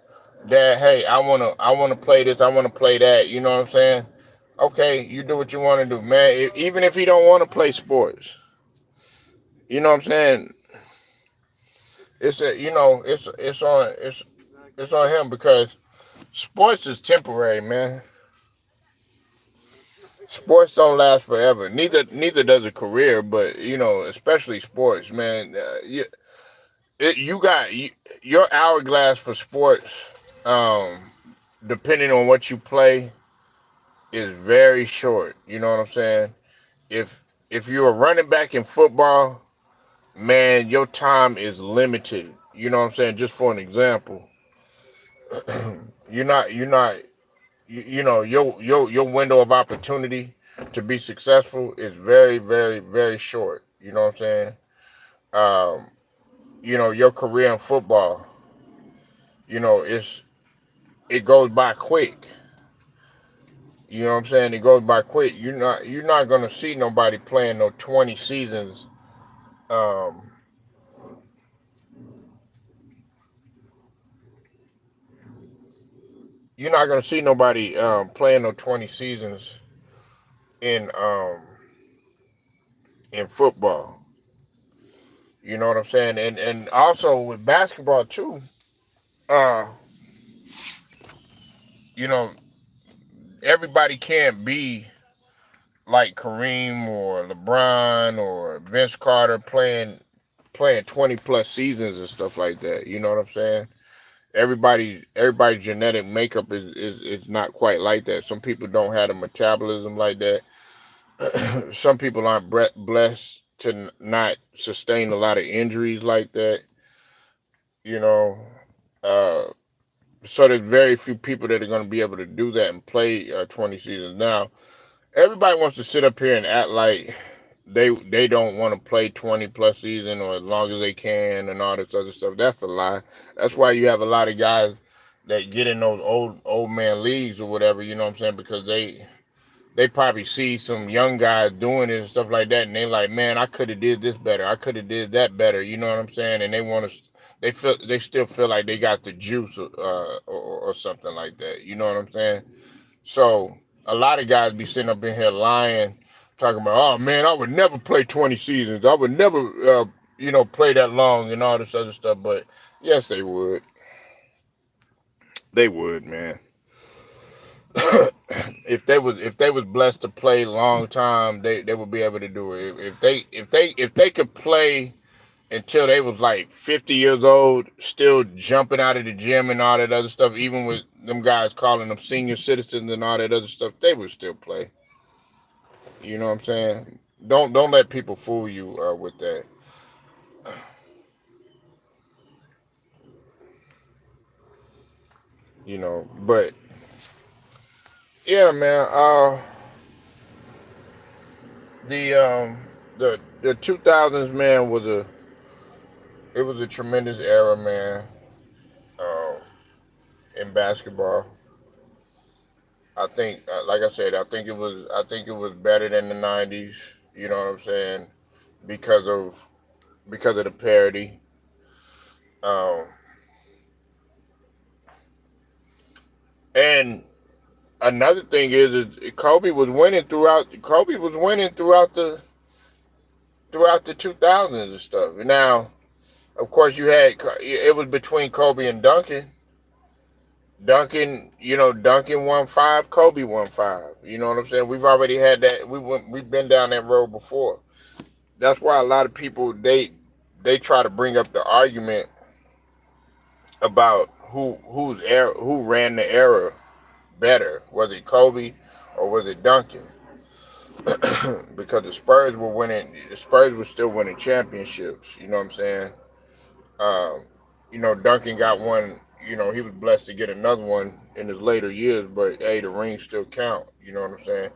Dad, hey, I wanna play this, I wanna play that. You know what I'm saying? Okay, you do what you want to do, man. Even if he don't want to play sports, you know what I'm saying? It's a, you know, it's on him because sports is temporary, man. Sports don't last forever. Neither does a career, but you know, especially sports, man. You got your hourglass for sports. Depending on what you play, is very short. You know what I'm saying? If if you're a running back in football, man, your time is limited. You know what I'm saying? Just for an example, you're not you know your window of opportunity to be successful is very very short. You know what I'm saying? Um, you know your career in football, you know it goes by quick. You know what I'm saying? It goes by quick. You're not gonna see nobody playing no 20 seasons. Um, you're not gonna see nobody playing no 20 seasons in in football. You know what I'm saying? And also with basketball too. Uh, you know, everybody can't be like Kareem or LeBron or Vince Carter playing 20 plus seasons and stuff like that. You know what I'm saying? Everybody's genetic makeup is not quite like that. Some people don't have a metabolism like that. Some people aren't blessed to not sustain a lot of injuries like that. You know, uh, so there's very few people that are going to be able to do that and play 20 seasons. Now, everybody wants to sit up here and act like they don't want to play 20 plus season or as long as they can and all this other stuff. That's a lie. That's why you have a lot of guys that get in those old man leagues or whatever. You know what I'm saying? Because they probably see some young guys doing it and stuff like that, and they like, man, I could have did this better. I could have did that better. You know what I'm saying? And they want to, they still feel like they got the juice, or something like that. You know what I'm saying? So a lot of guys be sitting up in here lying, talking about, oh man, I would never play 20 seasons. I would never, play that long and all this other stuff. But yes, they would. They would, man. If they was blessed to play a long time, they would be able to do it. If they could play until they was like 50 years old, still jumping out of the gym and all that other stuff, even with them guys calling them senior citizens and all that other stuff, they would still play. You know what I'm saying? Don't let people fool you with that. But yeah, man. The um the 2000s, man, was a tremendous era, man. Um, in basketball, I think, like I said, I think it was better than the '90s. You know what I'm saying? Because of because of the parity. Um, and another thing is Kobe was winning throughout the 2000s and stuff. Now, of course, it was between Kobe and Duncan. Duncan won five, Kobe won five. You know what I'm saying? We've already had that. We've been down that road before. That's why a lot of people they try to bring up the argument about who ran the era better. Was it Kobe or was it Duncan? Because the Spurs were still winning championships. You know what I'm saying? Um, Duncan got one. He was blessed to get another one in his later years, but hey, the rings still count. You know what I'm saying?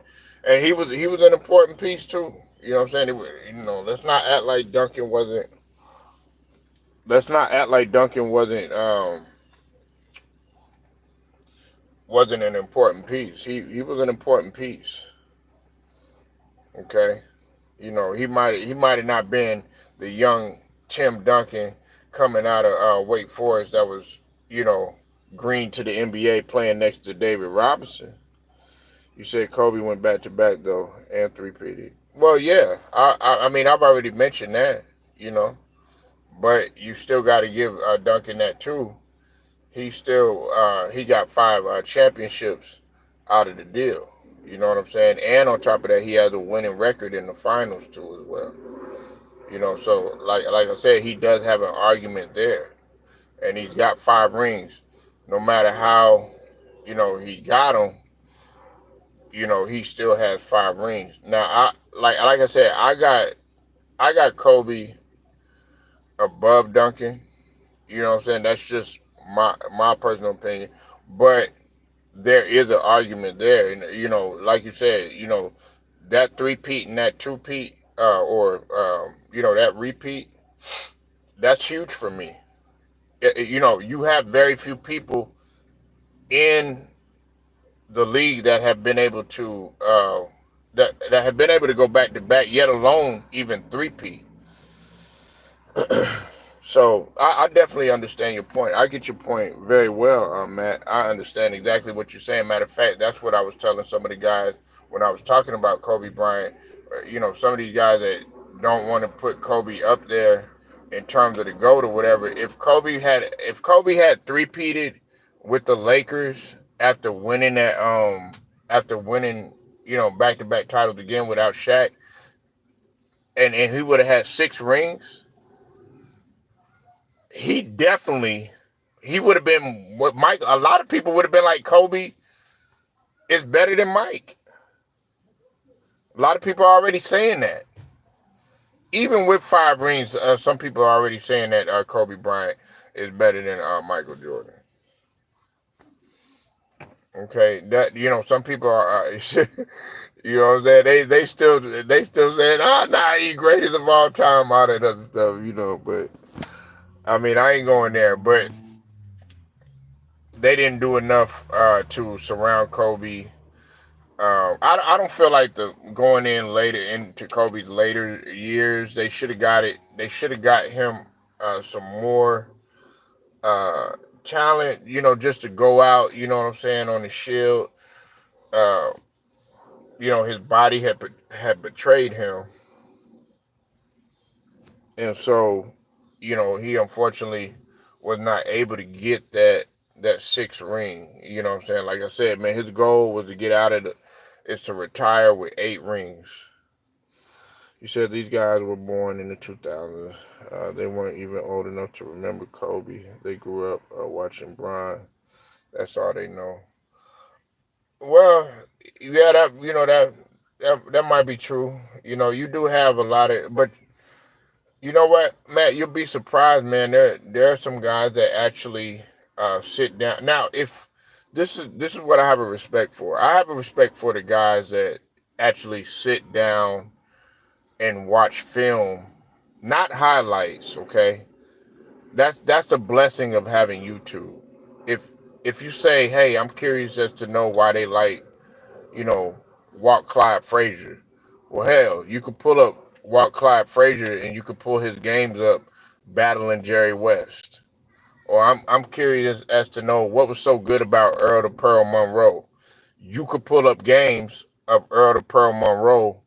And he was an important piece too. You know what I'm saying? Let's not act like Duncan wasn't. let's not act like Duncan wasn't an important piece. He was an important piece. Okay, he might have not been the young Tim Duncan coming out of Wake Forest that was you know green to the NBA playing next to David Robinson. You said Kobe went back to back though and three-peated. Well, yeah, I mean I've already mentioned that, you know, but you still got to give Duncan that too. He got five championships out of the deal. You know what I'm saying? And on top of that, he has a winning record in the finals too as well. So like I said, he does have an argument there, and he's got five rings. No matter how he got them, he still has five rings. Now, like I said, I got Kobe above Duncan. You know what I'm saying? That's just my personal opinion. But there is an argument there, and like you said, that three-peat and that two-peat, or that repeat, that's huge for me. You have very few people in the league that have been able to that have been able to go back to back, yet alone even three-peat. So I definitely understand your point. I get your point very well, Matt. I understand exactly what you're saying. Matter of fact, that's what I was telling some of the guys when I was talking about Kobe Bryant. Some of these guys that don't want to put Kobe up there in terms of the GOAT or whatever. If Kobe had three-peated with the Lakers after winning back-to-back titles again without Shaq, and he would have had six rings, he would have been what Mike. A lot of people would have been like, Kobe is better than Mike. A lot of people are already saying that. Even with five rings, some people are already saying that Kobe Bryant is better than Michael Jordan. Okay, that some people are, they still saying, nah, he's greatest of all time, all that other stuff, but I mean, I ain't going there, but they didn't do enough to surround Kobe. I don't feel like going in later into Kobe's later years, they should have got it. They should have got him some more uh, talent, just to go out. You know what I'm saying, on the shield. Uh, his body had betrayed him, and so he unfortunately was not able to get that sixth ring. You know what I'm saying? Like I said, man, his goal was to get out of is to retire with 8 rings. He said these guys were born in the 2000s. They weren't even old enough to remember Kobe. They grew up watching Bron. That's all they know. Well, yeah, that might be true. You do have a lot of, but you know what, Matt? You'll be surprised, man. There are some guys that actually sit down. Now, if this is what I have a respect for. I have a respect for the guys that actually sit down and watch film, not highlights. Okay, that's a blessing of having YouTube. If if you say, hey, I'm curious as to know why they like, you know, Walt Clyde Frazier. Well, hell, you could pull up Walt Clyde Frazier and you could pull his games up battling Jerry West. Or I'm curious as to know what was so good about Earl the Pearl Monroe. You could pull up games of Earl the Pearl Monroe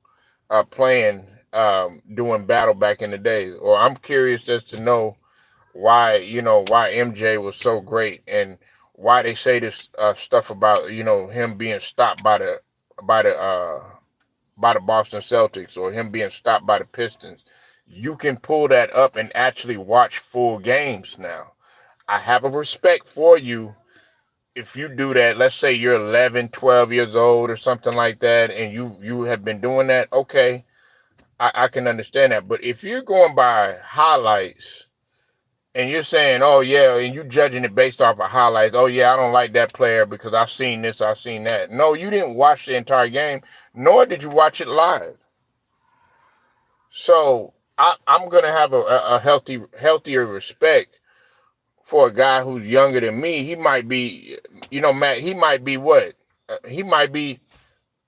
playing, doing battle back in the day. Or I'm curious as to know why MJ was so great, and why they say this stuff about him being stopped by the uh, by the Boston Celtics, or him being stopped by the Pistons. You can pull that up and actually watch full games now. I have a respect for you if you do that. Let's say you're 11, 12 years old or something like that, and you have been doing that. Okay, I can understand that. But if you're going by highlights and you're saying, oh yeah, and you judging it based off of highlights, oh yeah, I don't like that player because I've seen this, I've seen that. No, you didn't watch the entire game, nor did you watch it live. So I'm gonna have a healthier respect for a guy who's younger than me. He might be, Matt. He might be what? He might be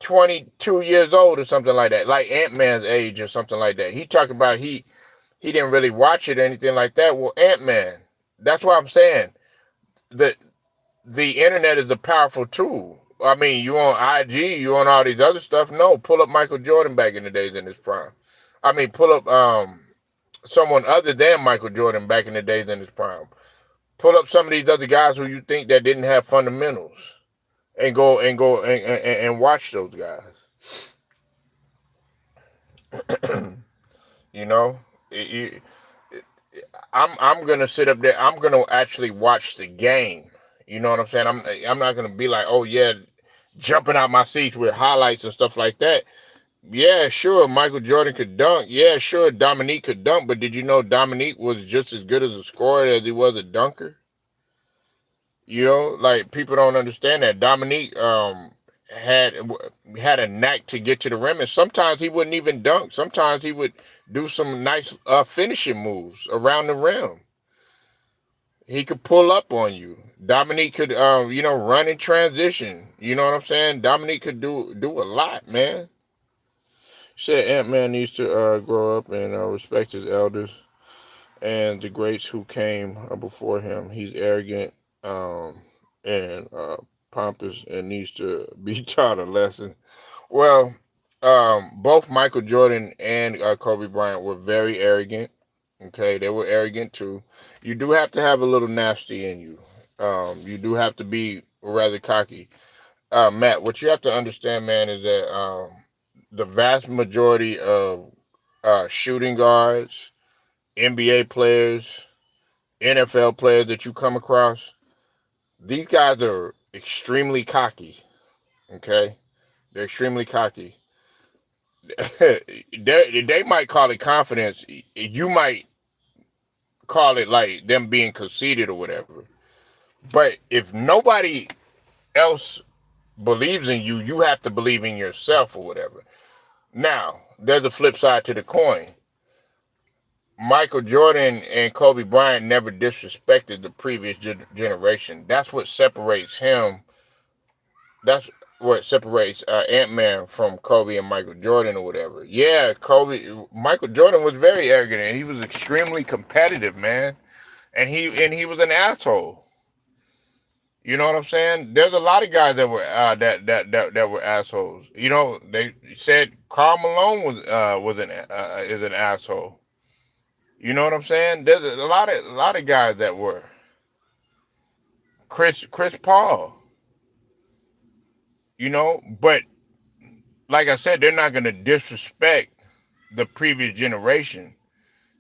22 years old or something like that, like Ant Man's age or something like that. He talked about he didn't really watch it or anything like that. Well, Ant Man. That's what I'm saying. The the internet is a powerful tool. I mean, you on IG, you on all these other stuff. No, pull up Michael Jordan back in the days in his prime. I mean, pull up someone other than Michael Jordan back in the days in his prime. Pull up some of these other guys who you think that didn't have fundamentals, and go and watch those guys. You know, It- I'm gonna sit up there. I'm gonna actually watch the game. You know what I'm saying? I'm not gonna be like, oh yeah, jumping out my seats with highlights and stuff like that. Yeah, sure, Michael Jordan could dunk. Yeah, sure, Dominique could dunk. But did you know Dominique was just as good as a scorer as he was a dunker? Like people don't understand that Dominique had had a knack to get to the rim, and sometimes he wouldn't even dunk. Sometimes he would do some nice finishing moves around the rim. He could pull up on you. Dominique could, run in transition. You know what I'm saying? Dominique could do a lot, man. Said Ant Man needs to grow up and respect his elders and the greats who came before him. He's arrogant and pompous and needs to be taught a lesson. Well, both Michael Jordan and Kobe Bryant were very arrogant. Okay, they were arrogant too. You do have to have a little nasty in you. You do have to be rather cocky. Matt, what you have to understand, man, is that the vast majority of shooting guards, NBA players, NFL players that you come across, these guys are extremely cocky. Okay, they're extremely cocky. they might call it confidence. You might call it like them being conceited or whatever. But if nobody else believes in you, you have to believe in yourself or whatever. Now, there's a flip side to the coin. Michael Jordan and Kobe Bryant never disrespected the previous generation. That's what separates him. That's what separates Ant Man from Kobe and Michael Jordan or whatever. Yeah, Michael Jordan was very arrogant and he was extremely competitive, man. And he was an asshole. You know what I'm saying? There's a lot of guys that were that were assholes. They said Karl Malone was an is an asshole. You know what I'm saying? There's a lot of guys that were Chris Paul. But like I said, they're not going to disrespect the previous generation.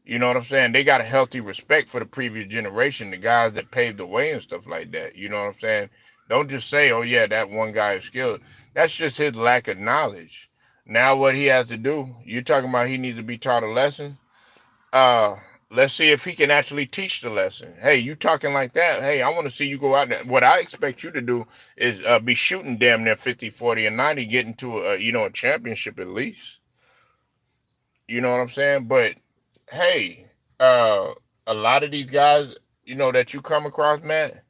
You know what I'm saying? They got a healthy respect for the previous generation, the guys that paved the way and stuff like that. You know what I'm saying? Don't just say, oh, yeah, that one guy is skilled. That's just his lack of knowledge. Now, what he has to do, you're talking about he needs to be taught a lesson. Uh, let's see if he can actually teach the lesson. Hey, you talking like that? Hey, I want to see you go out there. What I expect you to do is be shooting damn near 50, 40, and 90, getting to a championship at least. You know what I'm saying? But hey, uh, a lot of these guys, that you come across, man,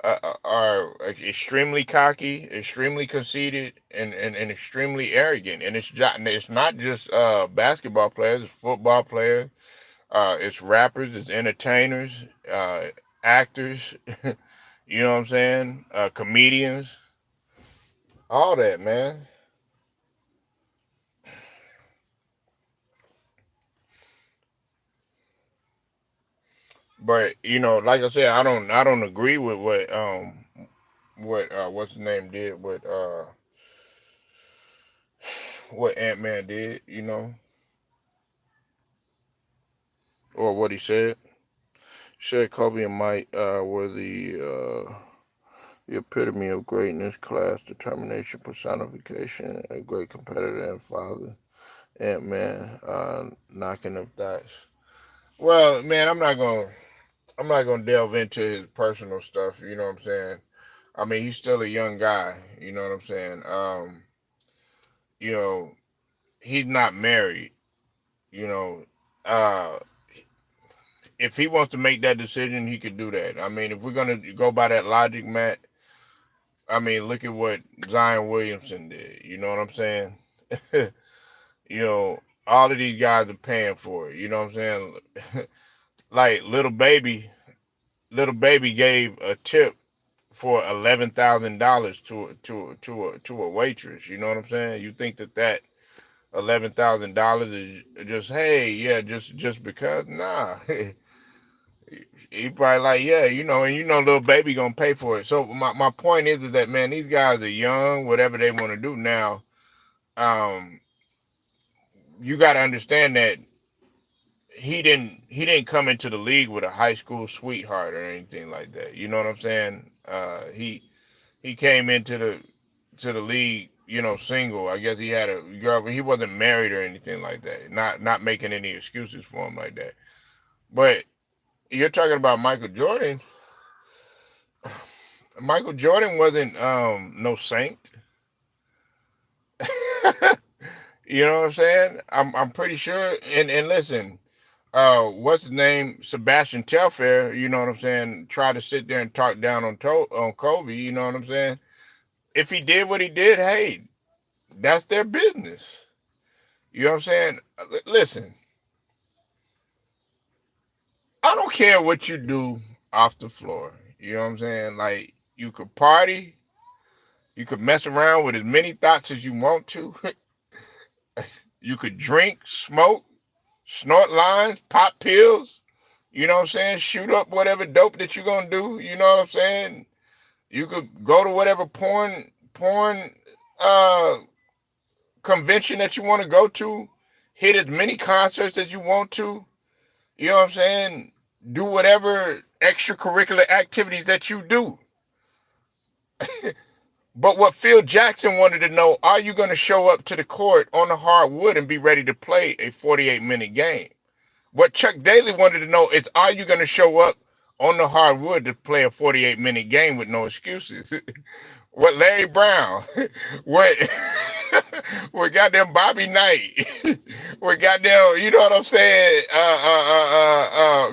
are extremely cocky, extremely conceited, and extremely arrogant. And it's not just basketball players; it's football players, it's rappers, it's entertainers, actors. You know what I'm saying? Comedians, all that, man. But like I said, I don't agree with what's his name did, what Ant Man did, or what he said. He said Kobe and Mike were the epitome of greatness, class, determination, personification, a great competitor and father. Ant Man knocking up dice. Well, man, I'm not gonna delve into his personal stuff. You know what I'm saying? I mean, he's still a young guy. You know what I'm saying? You know, he's not married. You know, Uh, if he wants to make that decision, he could do that. I mean, if we're gonna go by that logic, Matt, I mean, look at what Zion Williamson did. You know what I'm saying? You know, all of these guys are paying for it. You know what I'm saying? Like little baby gave a tip for $11,000 to a waitress. You know what I'm saying? You think that $11,000 is just, hey, yeah, just because? Nah. He probably like, yeah, and little baby gonna pay for it. So my point is that, man, these guys are young, whatever they want to do now. Um, you got to understand that he didn't come into the league with a high school sweetheart or anything like that. You know what I'm saying? He came into the league, single. I guess he had a girl, but he wasn't married or anything like that. Not making any excuses for him like that. But you're talking about Michael Jordan. Michael Jordan wasn't no saint. You know what I'm saying? I'm pretty sure. And listen, what's his name? Sebastian Telfair. You know what I'm saying? Try to sit there and talk down on Kobe. You know what I'm saying? If he did what he did, hey, that's their business. You know what I'm saying? Listen, I don't care what you do off the floor. You know what I'm saying? Like, you could party, you could mess around with as many thoughts as you want to. You could drink, smoke, snort lines, pop pills. You know what I'm saying? Shoot up whatever dope that you're gonna do. You know what I'm saying? You could go to whatever porn uh convention that you want to go to, hit as many concerts as you want to. You know what I'm saying? Do whatever extracurricular activities that you do. But what Phil Jackson wanted to know, are you going to show up to the court on the hardwood and be ready to play a 48-minute game? What Chuck Daly wanted to know is, are you going to show up on the hardwood to play a 48-minute game with no excuses? What Larry Brown, what what goddamn Bobby Knight, what goddamn, you know what I'm saying,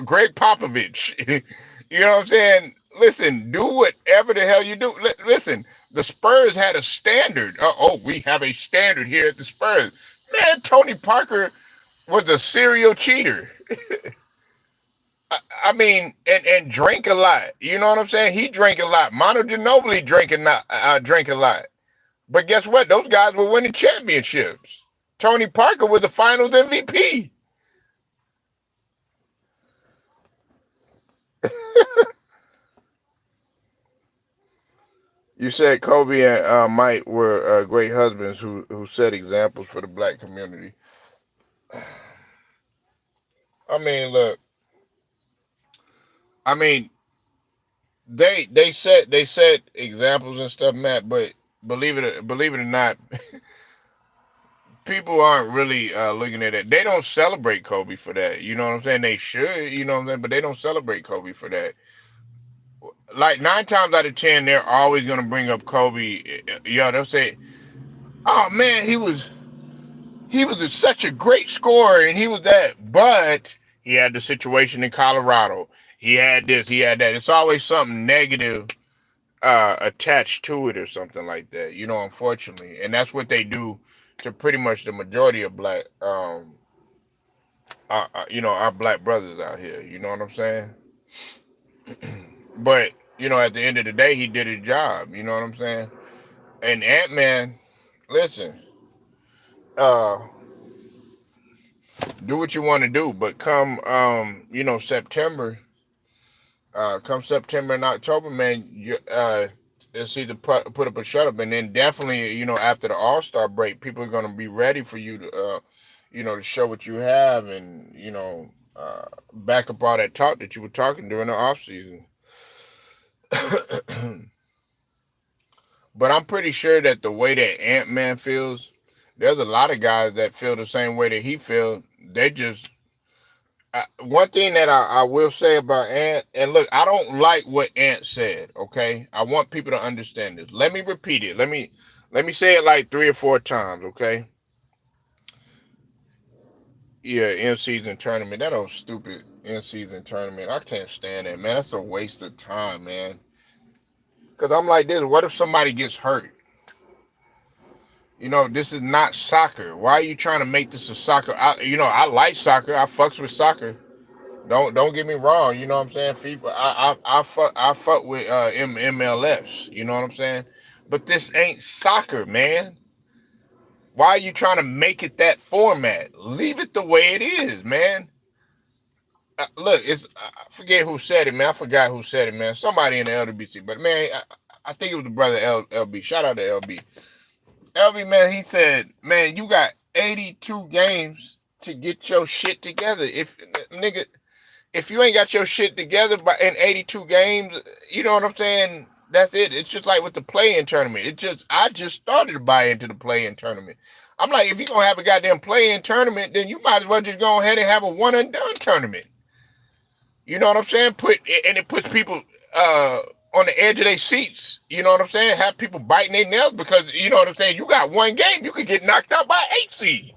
Greg Popovich, you know what I'm saying? Listen, do whatever the hell you do. Listen, the Spurs had a standard. We have a standard here at the Spurs. Man, Tony Parker was a serial cheater. I mean, and drank a lot. You know what I'm saying? He drank a lot. Manu Ginobili drank a lot. But guess what? Those guys were winning championships. Tony Parker was the Finals MVP. You said Kobe and Mike were great husbands who set examples for the black community. I mean, look. I mean, they set examples and stuff, Matt. But believe it or not, people aren't really looking at it. They don't celebrate Kobe for that. You know what I'm saying? They should, you know what I'm saying, but they don't celebrate Kobe for that. Like 9 times out of 10, they're always gonna bring up Kobe. Yeah, they'll say, "Oh man, he was such a great scorer, and he was that." But he had the situation in Colorado. He had this, he had that. It's always something negative attached to it or something like that. Unfortunately, and that's what they do to pretty much the majority of black, our black brothers out here. You know what I'm saying? But at the end of the day, he did his job. You know what I'm saying? And Ant Man, listen, uh, do what you want to do, but come September and October, man, it's either put up a shut up, and then definitely, after the All-Star break, people are gonna be ready for you to show what you have, and back up all that talk that you were talking during the off season. But I'm pretty sure that the way that Ant Man feels, there's a lot of guys that feel the same way that he feels. They just one thing that I will say about Ant, and look, I don't like what Ant said. Okay, I want people to understand this. Let me repeat it. Let me say it like 3 or 4 times. Okay, Yeah, in season tournament. That old stupid in season tournament. I can't stand that, man. That's a waste of time, man. Cause I'm like this. What if somebody gets hurt? This is not soccer. Why are you trying to make this a soccer? I like soccer. I fucks with soccer. Don't get me wrong. You know what I'm saying? FIFA. I fuck with MLS. You know what I'm saying? But this ain't soccer, man. Why are you trying to make it that format? Leave it the way it is, man. Look, I forget who said it, man. I forgot who said it, man. Somebody in the LWC, but man, I think it was the brother LB. Shout out to LB. LB, man, he said, man, you got 82 games to get your shit together. If you ain't got your shit together in 82 games, you know what I'm saying? That's it. It's just like with the play-in tournament. I just started to buy into the play-in tournament. I'm like, if you're gonna have a goddamn play-in tournament, then you might as well just go ahead and have a one and done tournament. You know what I'm saying? It puts people on the edge of their seats. You know what I'm saying? Have people biting their nails because you know what I'm saying. You got one game, you could get knocked out by 8 seed.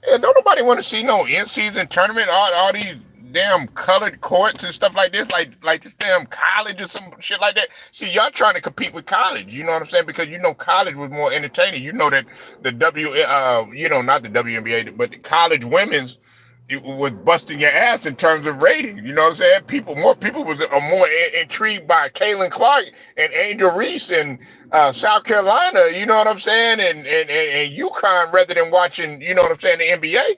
Yeah, don't nobody want to see no in-season tournament. All these damn colored courts and stuff like this, like this damn college or some shit like that. See, y'all trying to compete with college. You know what I'm saying? Because college was more entertaining. You know that the not the WNBA, but the college women's it was busting your ass in terms of ratings. You know what I'm saying? More people are more intrigued by Caitlin Clark and Angel Reese and South Carolina. You know what I'm saying? And UConn rather than watching. You know what I'm saying? The NBA.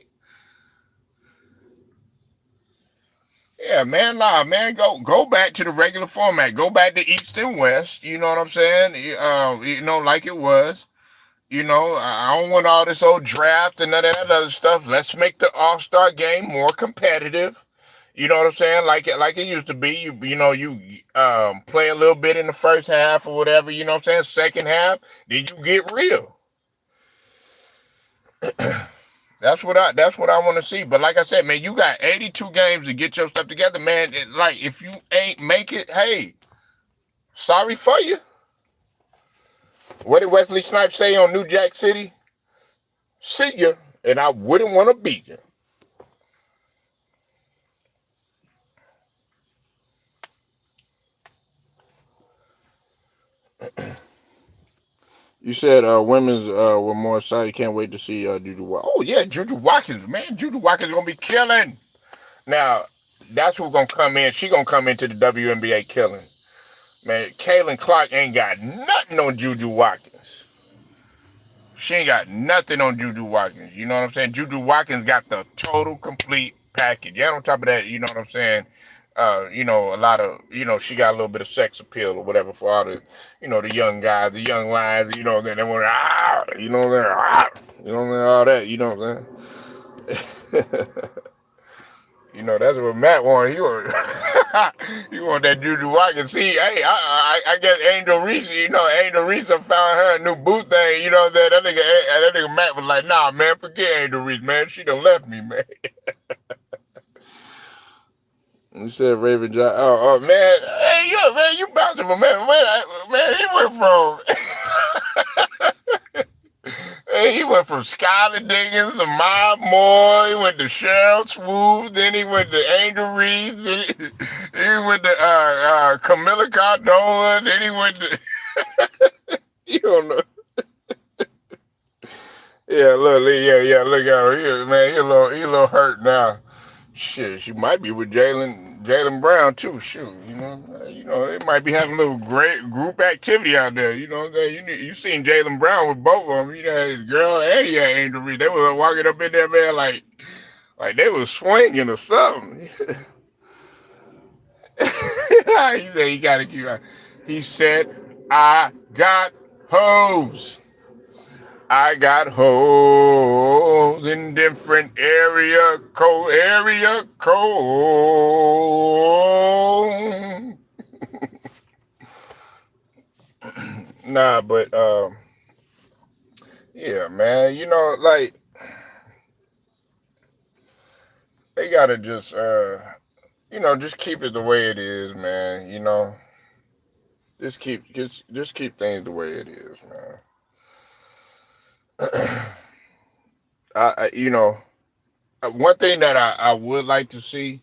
Yeah, man, man, go back to the regular format. Go back to East and West. You know what I'm saying? Like it was. I don't want all this old draft and none of that other stuff. Let's make the All-Star game more competitive. You know what I'm saying? Like it used to be. You play a little bit in the first half or whatever. You know what I'm saying? Second half, then you get real. That's what I want to see. But like I said, man, you got 82 games to get your stuff together, man. If you ain't make it, hey, sorry for you. What did Wesley Snipes say on New Jack City? See ya, and I wouldn't want to beat you. You said women's were more excited. Can't wait to see Juju Watkins. Oh yeah, Juju Watkins, man. Juju Watkins is gonna be killing. Now, that's who's gonna come in. She gonna come into the WNBA killing. Man, Caitlin Clark ain't got nothing on Juju Watkins. She ain't got nothing on Juju Watkins. You know what I'm saying? Juju Watkins got the total complete package. And on top of that, you know what I'm saying? A lot of, she got a little bit of sex appeal or whatever for all the, the young guys, the young lions, they want to, all that, you know what I'm saying? That's what Matt wanted. He want, he want that Juju Watkins. See, hey, I guess Angel Reese, Angel Reese found her a new boo thing. You know what I'm saying? That nigga Matt was like, nah, man, forget Angel Reese, man. She done left me, man. You said Raven John. Oh, man. Hey, you bouncing, man. Man, he went from Skylar Diggins to Miles Moore. He went to Cheryl Swoop. Then he went to Angel Reese. Then he went to Camilla Cardona. Then he went to you don't know. Yeah, look at her. Man, he a little hurt now. Shit, she might be with Jaylen Brown too. Shoot, they might be having a little great group activity out there. You know what I'm saying? You seen Jaylen Brown with both of them. His girl and he had Angel Reese. They were walking up in there, man, like they was swinging or something. He said he gotta keep. He said, "I got hoes. I got hoes in different area code. Nah, but yeah, man. They gotta just keep it the way it is, man. Just keep things the way it is, man. You know, one thing that I would like to see,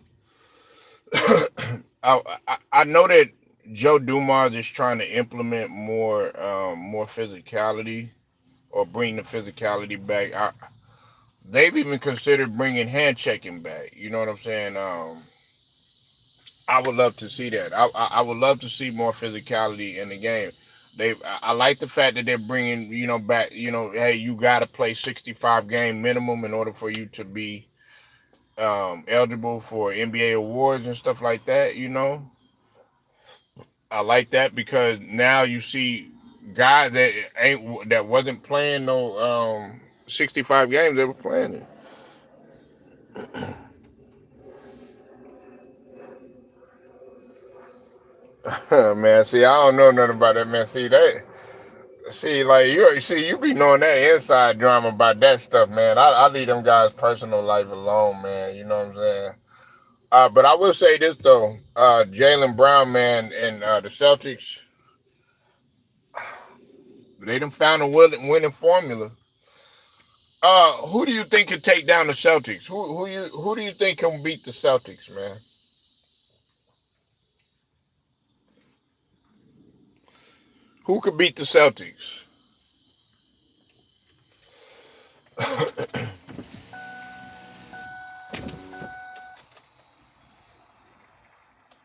I know that Joe Dumars is trying to implement more physicality or bring the physicality back. They've even considered bringing hand checking back. You know what I'm saying? I would love to see that. I would love to see more physicality in the game. I like the fact that they're bringing back. Hey, you got to play 65 game minimum in order for you to be eligible for NBA awards and stuff like that. I like that because now you see guys that wasn't playing no 65 games, they were playing it. Man, see, I don't know nothing about that, man. See that. See, like you be knowing that inside drama about that stuff, man. I leave them guys' personal life alone, man. You know what I'm saying? But I will say this though, Jalen Brown, man, and the Celtics, they done found a winning formula. Who do you think can take down the Celtics? Who do you think can beat the Celtics, man? Who could beat the Celtics?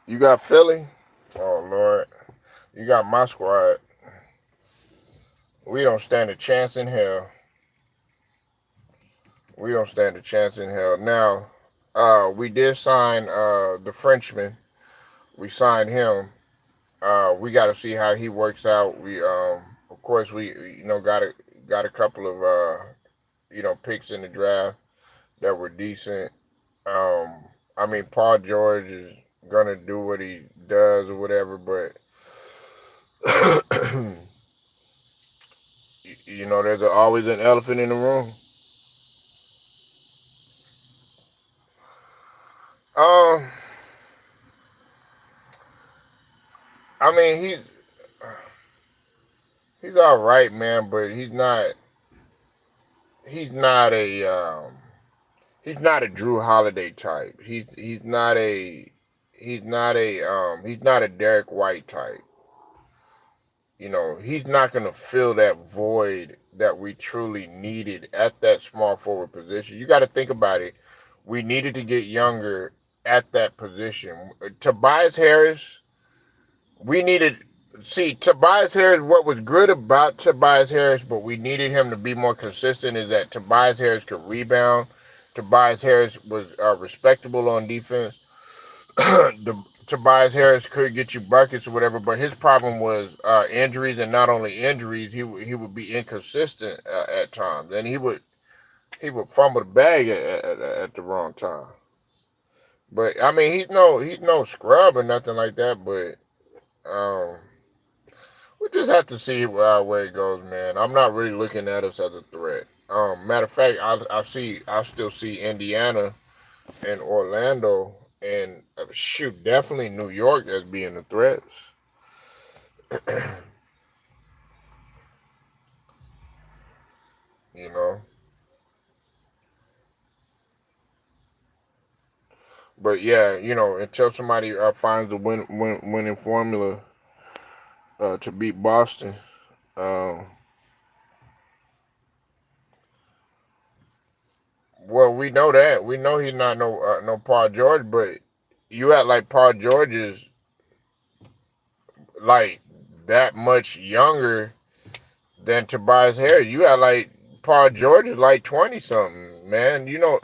You got Philly. Oh Lord, you got my squad. We don't stand a chance in hell. We don't stand a chance in hell. Now, we did sign the Frenchman. We signed him. We got to see how he works out. Of course, we got a couple of picks in the draft that were decent. Um, I mean, Paul George is gonna do what he does or whatever, but there's always an elephant in the room. Um, I mean, he's all right, man, but he's not a he's not a Drew Holiday type. He's not a Derek White type. He's not going to fill that void that we truly needed at that small forward position. You got to think about it. We needed to get younger at that position. Tobias Harris, we needed. See, Tobias Harris, what was good about Tobias Harris, but we needed him to be more consistent, is that Tobias Harris could rebound. Tobias Harris was respectable on defense. Tobias Harris could get you buckets or whatever, but his problem was injuries, and not only injuries, he would be inconsistent at times, and he would fumble the bag at the wrong time. But I mean, he's no scrub or nothing like that. But um, we just have to see where it goes, man. I'm not really looking at us as a threat. Matter of fact, I still see Indiana and Orlando and shoot, definitely New York as being the threats. you know. But yeah, until somebody finds a winning formula to beat Boston, um, well, we know that. We know he's not no Paul George, but you act like Paul George is like that much younger than Tobias Harris. You act like Paul George is like 20 something, man. You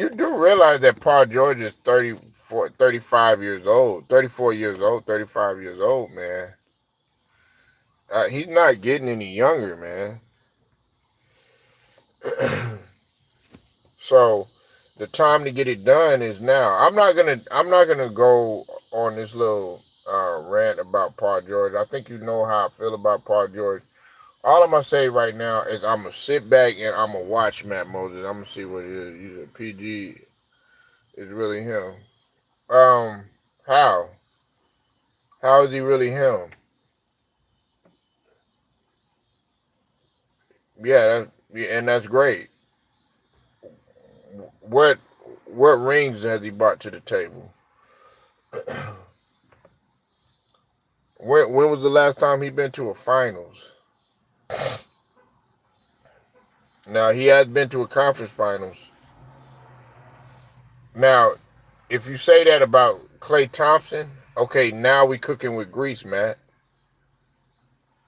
do realize that Paul George is 34, 35 years old, 34 years old, 35 years old, man. He's not getting any younger, man. So the time to get it done is now. I'm not gonna go on this little rant about Paul George. I think you know how I feel about Paul George. All I'm gonna say right now is I'm gonna sit back and I'm gonna watch Matt Moses. I'm gonna see what it is. He's a PG is really him. Um, how? How is he really him? Yeah, yeah, and that's great. what what rings has he brought to the table? When was the last time he been to a finals? Now he has been to a conference finals. Now, if you say that about Klay Thompson, okay, now we cooking with grease, Matt.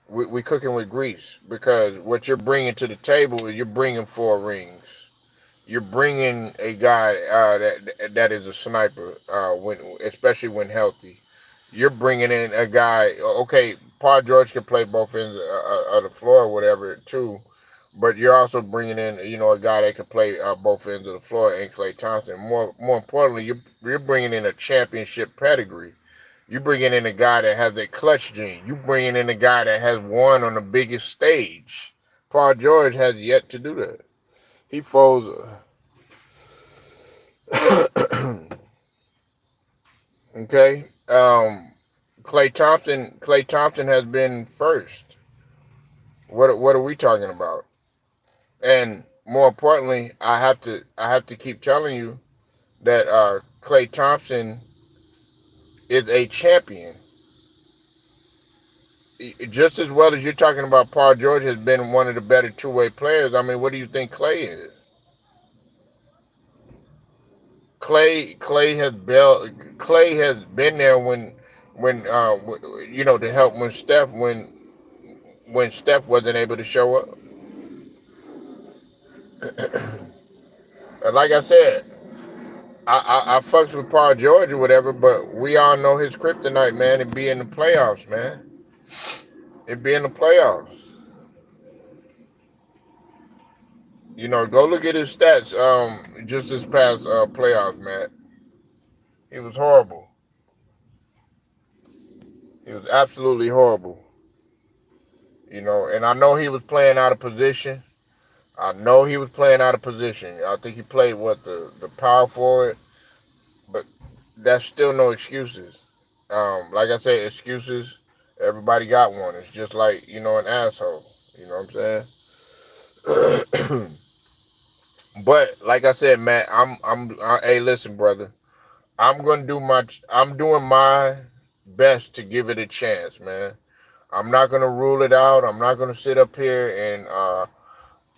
We cooking with grease because what you're bringing to the table is you're bringing 4 rings. You're bringing a guy that is a sniper, when especially when healthy. You're bringing in a guy. Okay, Paul George can play both ends of the floor or whatever too, but you're also bringing in a guy that can play both ends of the floor, and Klay Thompson. More importantly, you're bringing in a championship pedigree. You bringing in a guy that has a clutch gene. You bringing in a guy that has won on the biggest stage. Paul George has yet to do that. He falls. Okay. Klay Thompson has been first. What are we talking about? And more importantly, I have to keep telling you that Klay Thompson is a champion. Just as well as you're talking about Paul George has been one of the better two-way players. I mean, what do you think Klay is? Klay has been there when to help when Steph wasn't able to show up. And like I said, I fucks with Paul George or whatever, but we all know his kryptonite, man. It be in the playoffs, man. It be in the playoffs. Go look at his stats. Just this past playoffs, man. He was horrible. He was absolutely horrible. And I know he was playing out of position. I think he played the power forward, but that's still no excuses. Like I say, excuses. Everybody got one. It's just like an asshole. You know what I'm saying? But like I said, Matt, hey, listen, brother. I'm doing my best to give it a chance, man. I'm not gonna rule it out. I'm not gonna sit up here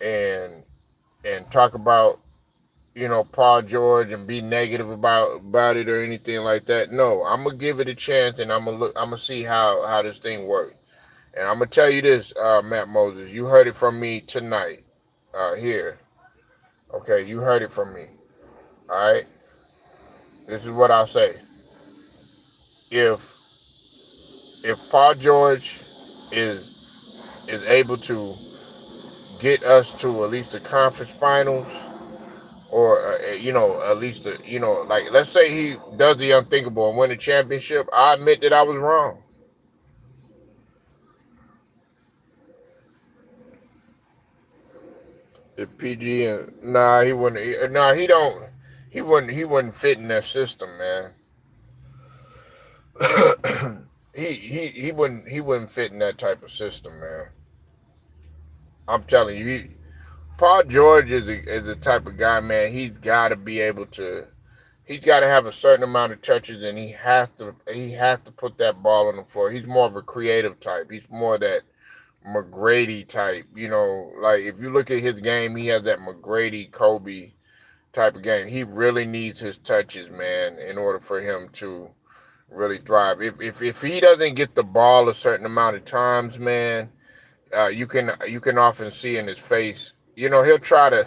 and and talk about Paul George and be negative about it or anything like that. No, I'm gonna give it a chance and I'm gonna see how this thing works. And I'm gonna tell you this, Matt Moses. You heard it from me tonight, here. Okay, you heard it from me. All right. This is what I'll say. If Paul George is able to get us to at least the conference finals, or at least like, let's say he does the unthinkable and win the championship, I admit that I was wrong. If PG and nah, he wouldn't. Nah, he don't. He wouldn't fit in that system, man. He wouldn't fit in that type of system, man. I'm telling you, Paul George is the type of guy, man. He's got to have a certain amount of touches, and he has to put that ball on the floor. He's more of a creative type. He's more that McGrady type. Like if you look at his game, he has that McGrady Kobe type of game. He really needs his touches, man, in order for him to really thrive. If he doesn't get the ball a certain amount of times, man, you can often see in his face. He'll try to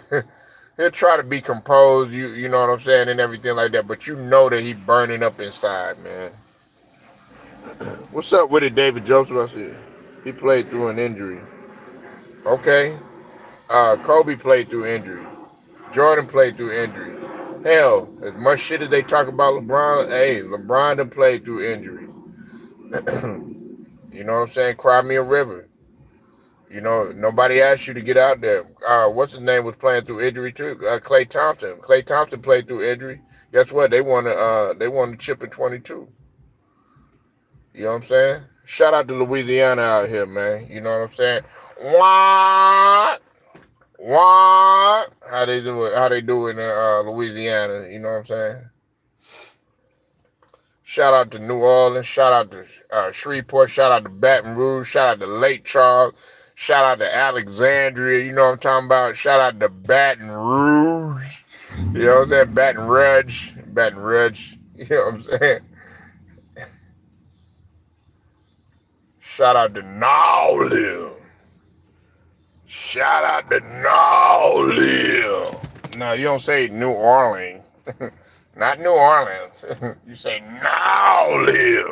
he'll try to be composed. You know what I'm saying, and everything like that. But you know that he burning up inside, man. What's up with it, David Joseph? I said he played through an injury. Okay. Kobe played through injury. Jordan played through injury. Hell, as much shit as they talk about LeBron, hey, LeBron done played through injury. You know what I'm saying? Cry me a river. Nobody asked you to get out there. What's his name was playing through injury too? Klay Thompson. Klay Thompson played through injury. Guess what? They won the chip in 22. You know what I'm saying? Shout out to Louisiana out here, man. You know what I'm saying? What? What? How they do it? How they do it in Louisiana? You know what I'm saying? Shout out to New Orleans. Shout out to Shreveport. Shout out to Baton Rouge. Shout out to Lake Charles. Shout out to Alexandria. You know what I'm talking about? Shout out to Baton Rouge. You know what I'm saying? Baton Rouge. Baton Rouge. You know what I'm saying? Shout out to Nowley. Shout out to Nowley. No, you don't say New Orleans. Not New Orleans. You say Nowley.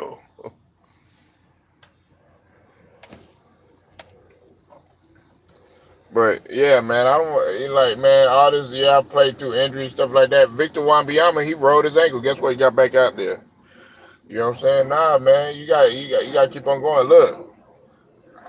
But yeah, man, I don't like, man, all this, I played through injuries, stuff like that. Victor Wembanyama, he rolled his ankle. Guess what? He got back out there. You know what I'm saying? Nah, man, you got to keep on going. Look,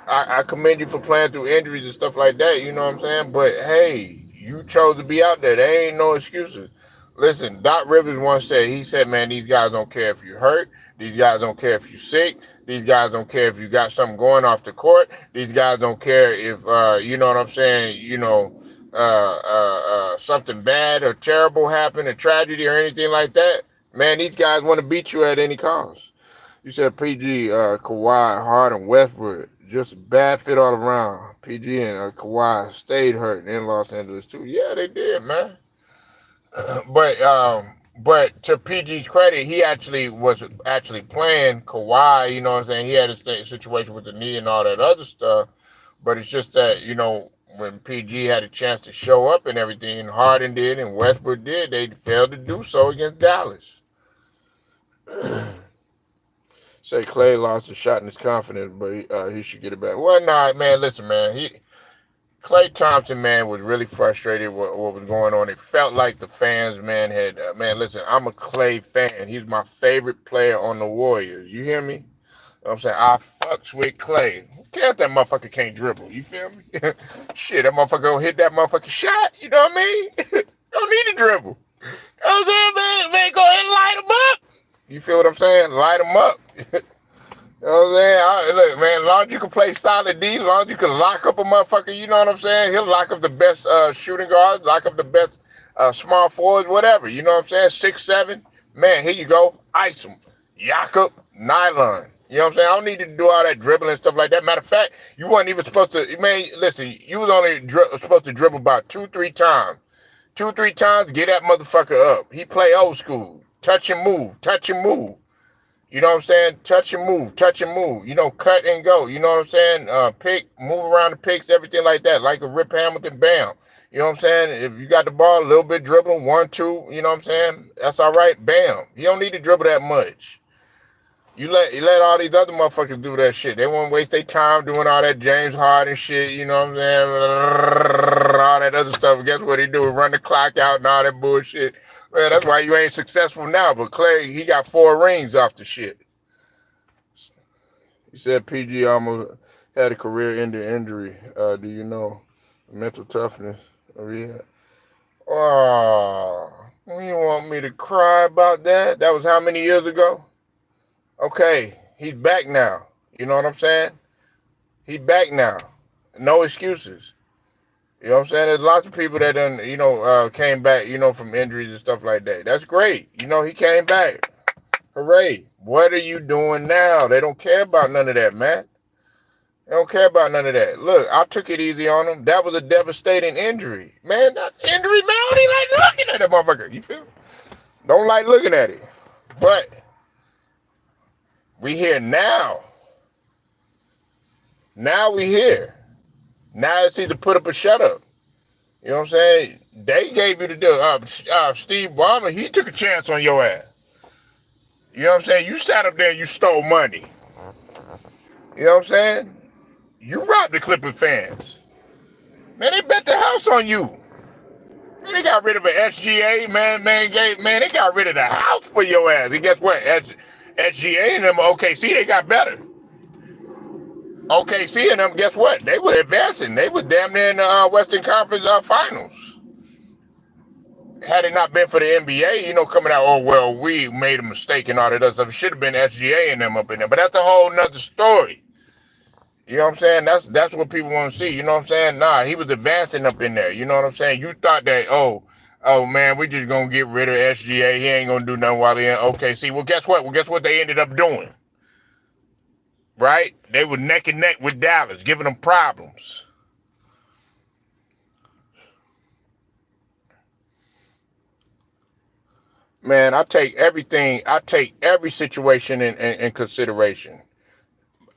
I commend you for playing through injuries and stuff like that. You know what I'm saying? But hey, you chose to be out there. There ain't no excuses. Listen, Doc Rivers once said, he said, man, these guys don't care if you're hurt. These guys don't care if you're sick. These guys don't care if you got something going off the court. These guys don't care if, you know what I'm saying, something bad or terrible happened, a tragedy or anything like that. Man, these guys want to beat you at any cost. You said PG, Kawhi, Harden, Westbrook, just a bad fit all around. PG and Kawhi stayed hurt in Los Angeles too. Yeah, they did, man. But to PG's credit, he was playing Kawhi. You know what I'm saying? He had a situation with the knee and all that other stuff. But it's just that, when PG had a chance to show up and everything, and Harden did and Westbrook did, they failed to do so against Dallas. Say Clay lost a shot in his confidence, but he should get it back. Well, nah, man, listen, man. Klay Thompson, man, was really frustrated with what was going on. It felt like the fans, man, had, man, listen, I'm a Klay fan. He's my favorite player on the Warriors. You hear me? You know what I'm saying? I fucks with Klay. Who cares if that motherfucker can't dribble? You feel me? Shit, that motherfucker gonna hit that motherfucking shot. You know what I mean? Don't need to dribble. You know what I'm saying, man? Man, go ahead and light him up. You feel what I'm saying? Light him up. You know what I'm saying? Look, man, as long as you can play solid D, as long as you can lock up a motherfucker, you know what I'm saying? He'll lock up the best shooting guards, lock up the best small forwards, whatever. You know what I'm saying? 6'7". Man, here you go. Ice him. Jakob, nylon. You know what I'm saying? I don't need to do all that dribbling and stuff like that. Matter of fact, you weren't even supposed to, man, listen, you was only supposed to dribble about 2-3 times. 2-3 times, get that motherfucker up. He play old school. Touch and move. Touch and move. You know what I'm saying? Touch and move, touch and move. Cut and go. You know what I'm saying? Pick, move around the picks, everything like that. Like a Rip Hamilton, bam. You know what I'm saying? If you got the ball, a little bit dribbling, 1-2, you know what I'm saying? That's all right, bam. You don't need to dribble that much. You let all these other motherfuckers do that shit. They won't waste their time doing all that James Harden shit, you know what I'm saying? All that other stuff. Guess what he do? Run the clock out and all that bullshit. Man, that's why you ain't successful now. But Klay, he got 4 rings off the shit. He said PG almost had a career-ending injury. Do you know mental toughness? Oh, yeah. Oh, you want me to cry about that? That was how many years ago? Okay, he's back now. You know what I'm saying? He's back now. No excuses. You know what I'm saying? There's lots of people that done, came back, from injuries and stuff like that. That's great. He came back. Hooray. What are you doing now? They don't care about none of that, man. They don't care about none of that. Look, I took it easy on him. That was a devastating injury. Man, that injury, man, I don't even like looking at that motherfucker. You feel me? Don't like looking at it. But we here now. Now we here. Now it's either put up or shut up. You know what I'm saying? They gave you the deal. Steve Ballmer, he took a chance on your ass. You know what I'm saying? You sat up there and you stole money. You know what I'm saying? You robbed the Clippers fans. Man, they bet the house on you. Man, they got rid of an SGA, man, they got rid of the house for your ass. And guess what? SGA and them OKC, they got better. OKC and them, guess what? They were advancing. They were damn near in the Western Conference Finals. Had it not been for the NBA, coming out, oh, well, we made a mistake and all that other stuff. It should have been SGA and them up in there. But that's a whole nother story. You know what I'm saying? That's what people want to see. You know what I'm saying? Nah, he was advancing up in there. You know what I'm saying? You thought that, oh man, we just gonna get rid of SGA. He ain't gonna do nothing while he in OKC. Well, guess what? Well, guess what they ended up doing? Right? They were neck and neck with Dallas, giving them problems. Man, I take every situation in consideration.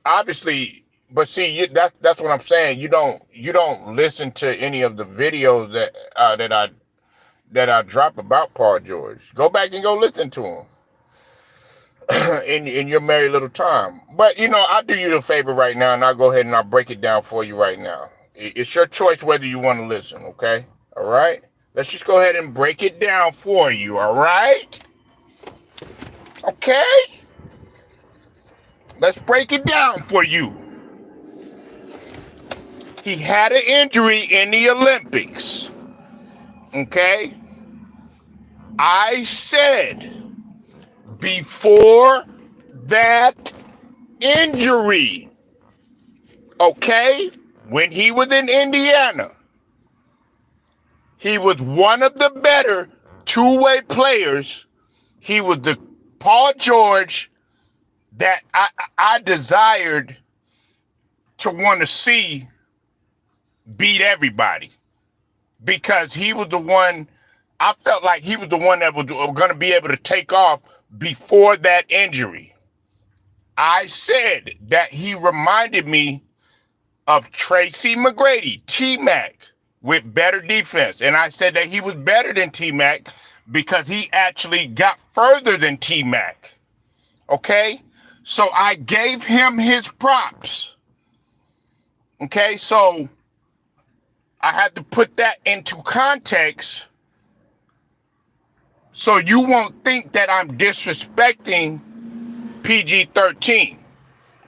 Obviously, but see, that's what I'm saying. You don't listen to any of the videos that I drop about Paul George. Go back and go listen to him in your merry little time. But I'll do you a favor right now, and I'll go ahead and I'll break it down for you right now. It's your choice whether you want to listen. Okay, all right. Let's just go ahead and break it down for you. All right. Okay. Let's break it down for you. He had an injury in the Olympics. Okay. I said before that injury, okay, when he was in Indiana, he was one of the better two-way players. He was the Paul George that I desired to want to see beat everybody, because he was the one, I felt like he was the one that was going to be able to take off before that injury. I said that he reminded me of Tracy McGrady, T-Mac, with better defense. And I said that he was better than T-Mac because he actually got further than T-Mac. Okay? So I gave him his props. Okay? So I had to put that into context so you won't think that I'm disrespecting PG-13.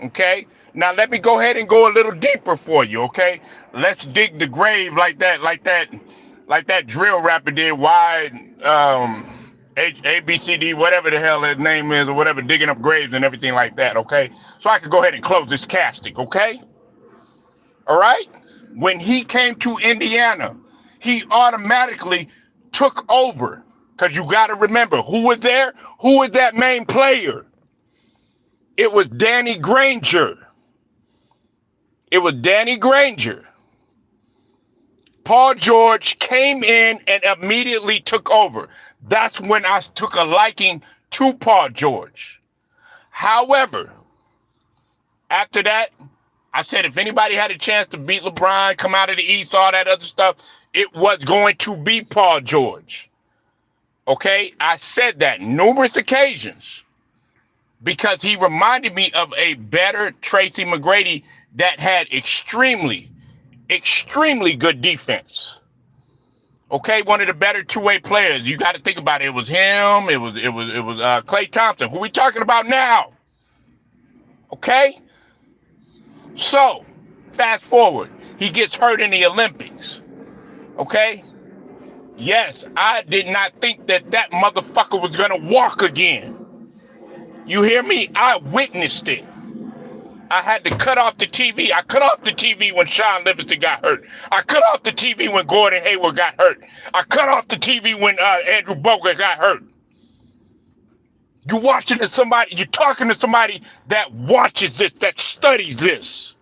Okay? Now let me go ahead and go a little deeper for you, okay? Let's dig the grave like that drill rapper did, wide ABCD, whatever the hell his name is, or whatever, digging up graves and everything like that, okay? So I could go ahead and close this casting, okay? All right? When he came to Indiana, he automatically took over. Because you got to remember, who was there? Who was that main player? It was Danny Granger. It was Danny Granger. Paul George came in and immediately took over. That's when I took a liking to Paul George. However, after that, I said if anybody had a chance to beat LeBron, come out of the East, all that other stuff, it was going to be Paul George. Okay? I said that numerous occasions because he reminded me of a better Tracy McGrady that had extremely good defense. Okay, one of the better two-way players. You got to think about it. It was him. It was Klay Thompson. Who we talking about now? Okay. So, fast forward. He gets hurt in the Olympics. Okay. Yes, I did not think that motherfucker was gonna walk again. You hear me? I witnessed it. I had to cut off the TV. I cut off the TV when Sean Livingston got hurt. I cut off the TV when Gordon Hayward got hurt. I cut off the TV when Andrew Bogut got hurt. You're watching to somebody, you're talking to somebody that watches this, that studies this.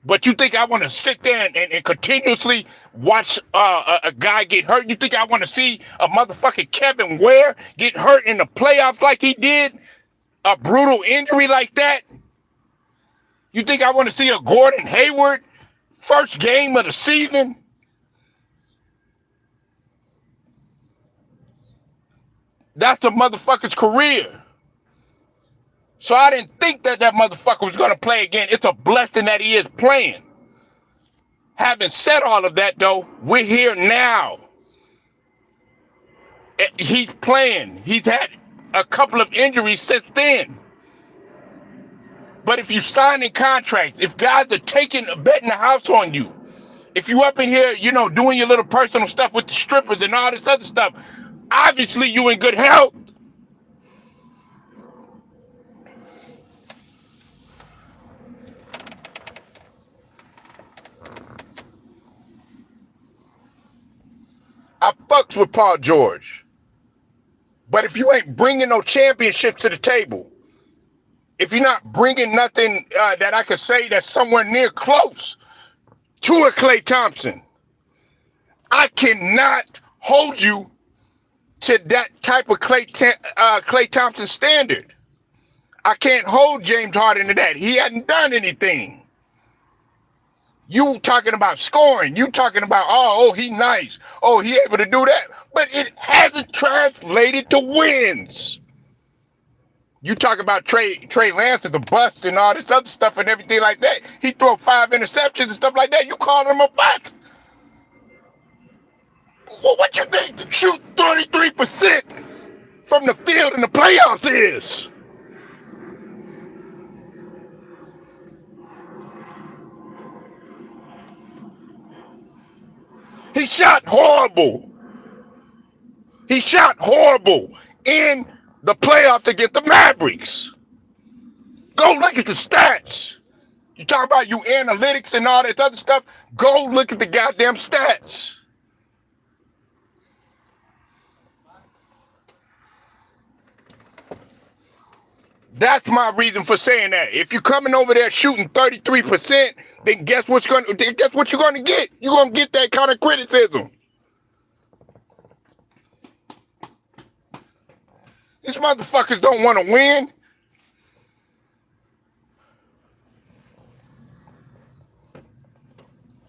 But you think I want to sit there and continuously watch a guy get hurt? You think I want to see a motherfucking Kevin Ware get hurt in the playoffs like he did? A brutal injury like that? You think I want to see a Gordon Hayward first game of the season? That's a motherfucker's career. So I didn't think that motherfucker was going to play again. It's a blessing that he is playing. Having said all of that, though, we're here now. He's playing. He's had a couple of injuries since then. But if you sign in contracts, if guys are taking a bet in the house on you, if you up in here, doing your little personal stuff with the strippers and all this other stuff, obviously you in good health. I fucks with Paul George. But if you ain't bringing no championships to the table, if you're not bringing nothing that I could say that's somewhere near close to a Klay Thompson, I cannot hold you to that type of Klay Thompson standard. I can't hold James Harden to that. He hadn't done anything. You talking about scoring. You talking about, oh, he nice. Oh, he able to do that. But it hasn't translated to wins. You talk about Trey Lance as a bust and all this other stuff and everything like that. He throw 5 interceptions and stuff like that. You call him a bust. Well, what you think to shoot 33% from the field in the playoffs is? He shot horrible. He shot horrible in the playoffs against the Mavericks. Go look at the stats. You talk about you analytics and all this other stuff. Go look at the goddamn stats. That's my reason for saying that. If you're coming over there shooting 33%, then guess what you're gonna get? You're gonna get that kind of criticism. These motherfuckers don't want to win.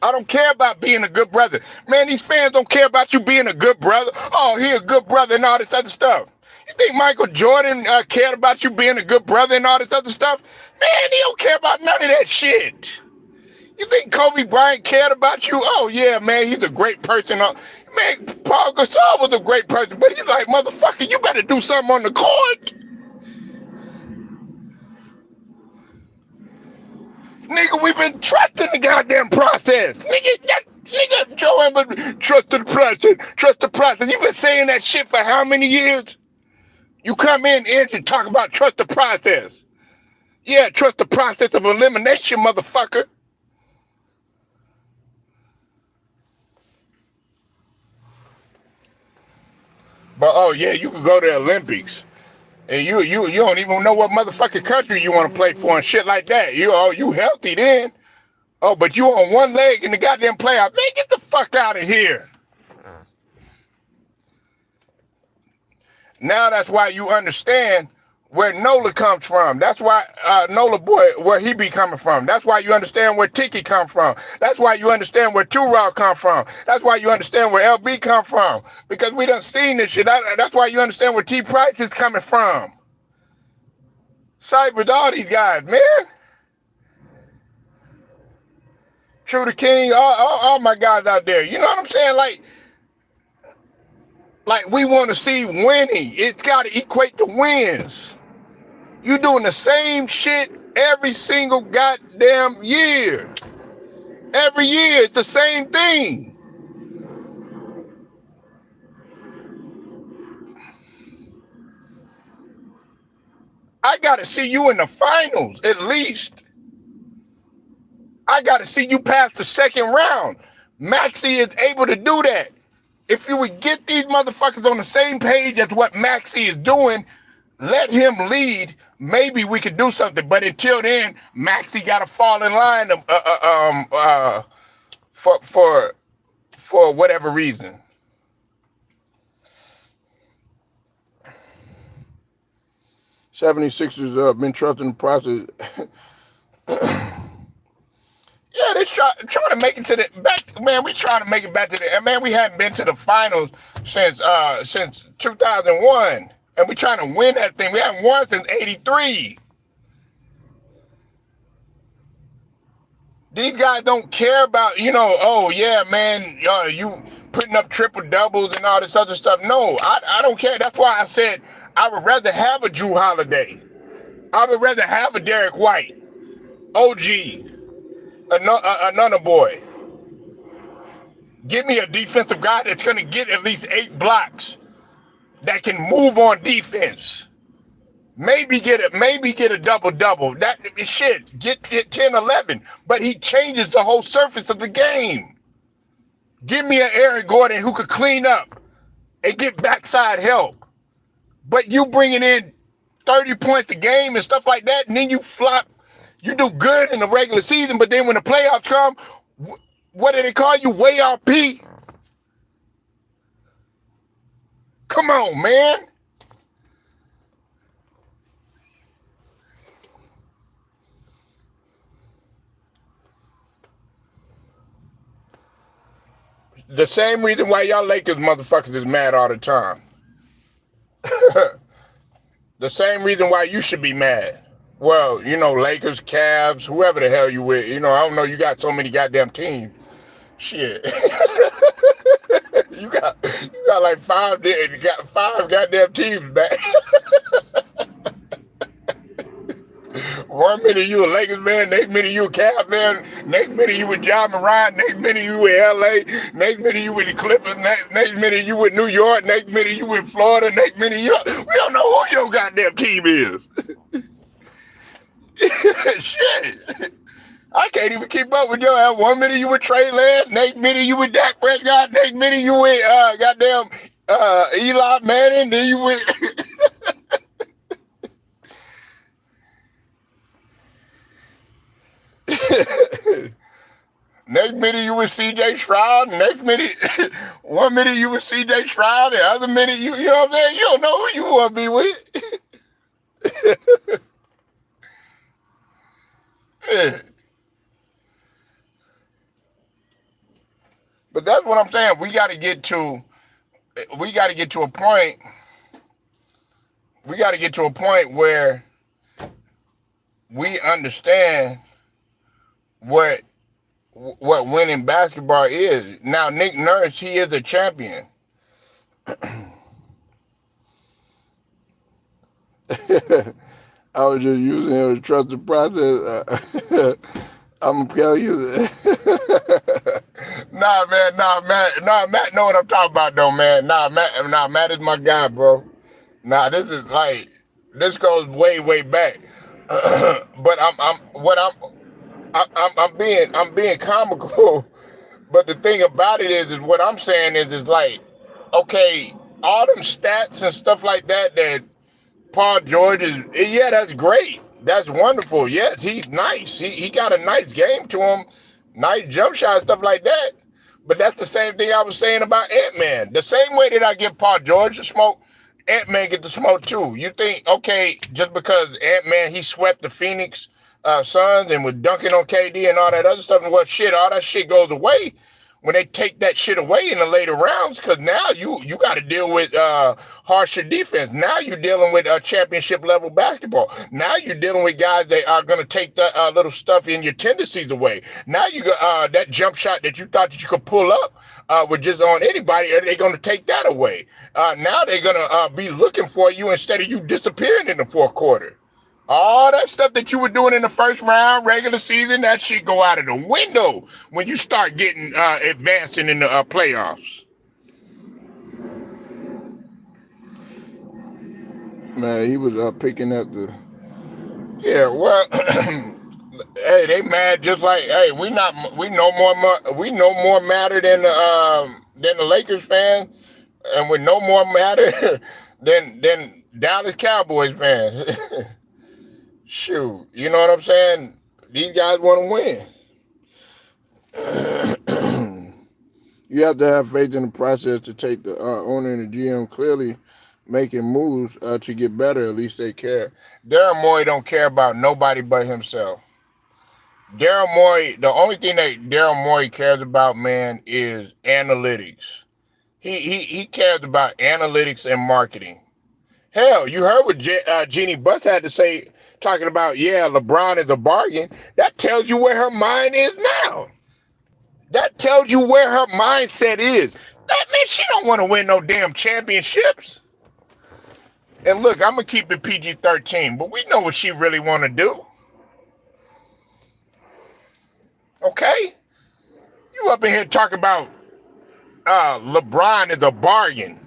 I don't care about being a good brother. Man, these fans don't care about you being a good brother. Oh, he a good brother and all this other stuff. You think Michael Jordan cared about you being a good brother and all this other stuff? Man, he don't care about none of that shit. You think Kobe Bryant cared about you? Oh, yeah, man, he's a great person. Man, Paul Gasol was a great person, but he's like, motherfucker, you better do something on the court. Nigga, we've been trusting the goddamn process. Nigga, Joe ain't but trust the process, trust the process. You been saying that shit for how many years? You come in and you talk about trust the process. Yeah, trust the process of elimination, motherfucker. But oh yeah, you could go to the Olympics. And you don't even know what motherfucking country you want to play for and shit like that. You healthy then. Oh, but you on one leg in the goddamn playoff. Man, get the fuck out of here. Now that's why you understand where Nola comes from. That's why Nola boy, where he be coming from. That's why you understand where Tiki come from. That's why you understand where Two-Raw come from. That's why you understand where LB come from. Because we done seen this shit. That's why you understand where T Price is coming from. Cyber's all these guys, man. True the King, all my guys out there. You know what I'm saying? Like we want to see winning. It's got to equate to wins. You doing the same shit every single goddamn year. Every year it's the same thing. I got to see you in the finals at least. I got to see you past the second round. Maxey is able to do that. If you would get these motherfuckers on the same page as what Maxey is doing, let him lead, maybe we could do something. But until then, Maxey got to fall in line for whatever reason. '76ers been trusting the process. Yeah, they trying to make it to the back. Man, we trying to make it back to the. Man, we haven't been to the finals since 2001, and we trying to win that thing. We haven't won since '83. These guys don't care about, oh yeah, man, you putting up triple doubles and all this other stuff. No, I don't care. That's why I said I would rather have a Drew Holiday. I would rather have a Derek White, OG. Another boy. Give me a defensive guy that's going to get at least 8 blocks that can move on defense. Maybe get a double-double. That shit, get 10, 11. But he changes the whole surface of the game. Give me an Aaron Gordon who could clean up and get backside help. But you bringing in 30 points a game and stuff like that, and then you flop. You do good in the regular season, but then when the playoffs come, what do they call you? Way RP? Come on, man. The same reason why y'all Lakers motherfuckers is mad all the time. The same reason why you should be mad. Well, you know, Lakers, Cavs, whoever the hell you with. You know, I don't know. You got so many goddamn teams. Shit. you got like five goddamn teams back. One minute you a Lakers fan, next minute you a Cavs fan, next minute you with John Morant, next minute you with LA, next minute you with the Clippers, next minute you with New York, next minute you with Florida, next minute you. We don't know who your goddamn team is. Shit. I can't even keep up with your ass. One minute you with Trey Lance, next minute you with Dak Prescott, next minute you with goddamn Eli Manning, then you with next minute you with CJ Stroud, next minute, one minute you with CJ Stroud, the other minute you know what I'm saying? You don't know who you want to be with. But that's what I'm saying. We got to get to a point. We got to get to a point where we understand what winning basketball is. Now, Nick Nurse, he is a champion. I was just using him to trust the process. I'm gonna tell you. Matt know what I'm talking about though, man. Matt is my guy, bro. This goes way back. But I'm being comical. But the thing about it is what I'm saying is like, okay, all them stats and stuff like that Paul George is, yeah, that's great. That's wonderful. Yes, he's nice. He got a nice game to him, nice jump shot, stuff like that. But that's the same thing I was saying about Ant-Man. The same way that I give Paul George the smoke, Ant-Man get the smoke too. You think, okay, just because Ant-Man, he swept the Phoenix Suns and was dunking on KD and all that other stuff, and all that shit goes away when they take that shit away in the later rounds, because now you got to deal with harsher defense. Now you're dealing with championship level basketball. Now you're dealing with guys that are going to take that little stuff in your tendencies away. Now you got that jump shot that you thought that you could pull up with just on anybody, they're going to take that away. Now they're going to be looking for you instead of you disappearing in the fourth quarter. All that stuff that you were doing in the first round, regular season, that shit go out of the window when you start getting advancing in the playoffs. Man, he was picking up the. Yeah, well, hey, they mad just like, hey, we no more matter than the Lakers fans, and we're no more matter than Dallas Cowboys fans. Shoot, you know what I'm saying? These guys want to win. You have to have faith in the process to take the owner and the GM clearly making moves to get better. At least they care. Daryl Morey don't care about nobody but himself. Daryl Morey, the only thing that Daryl Morey cares about, man, is analytics. He cares about analytics and marketing. Hell, you heard what Jeannie Buss had to say, talking about, yeah, LeBron is a bargain. That tells you where her mind is now. That tells you where her mindset is. That means she don't want to win no damn championships. And look, I'm going to keep it PG-13, but we know what she really want to do. Okay? You up in here talking about LeBron is a bargain.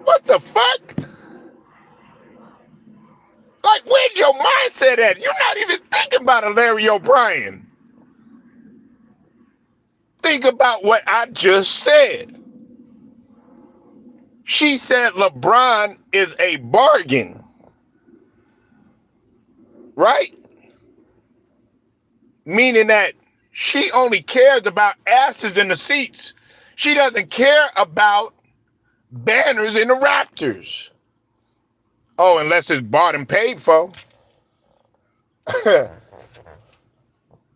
What the fuck? Like, where's your mindset at? You're not even thinking about a Larry O'Brien. think about what I just said. She said LeBron is a bargain, right? Meaning that she only cares about asses in the seats. She doesn't care about banners in the Raptors. Oh, unless it's bought and paid for.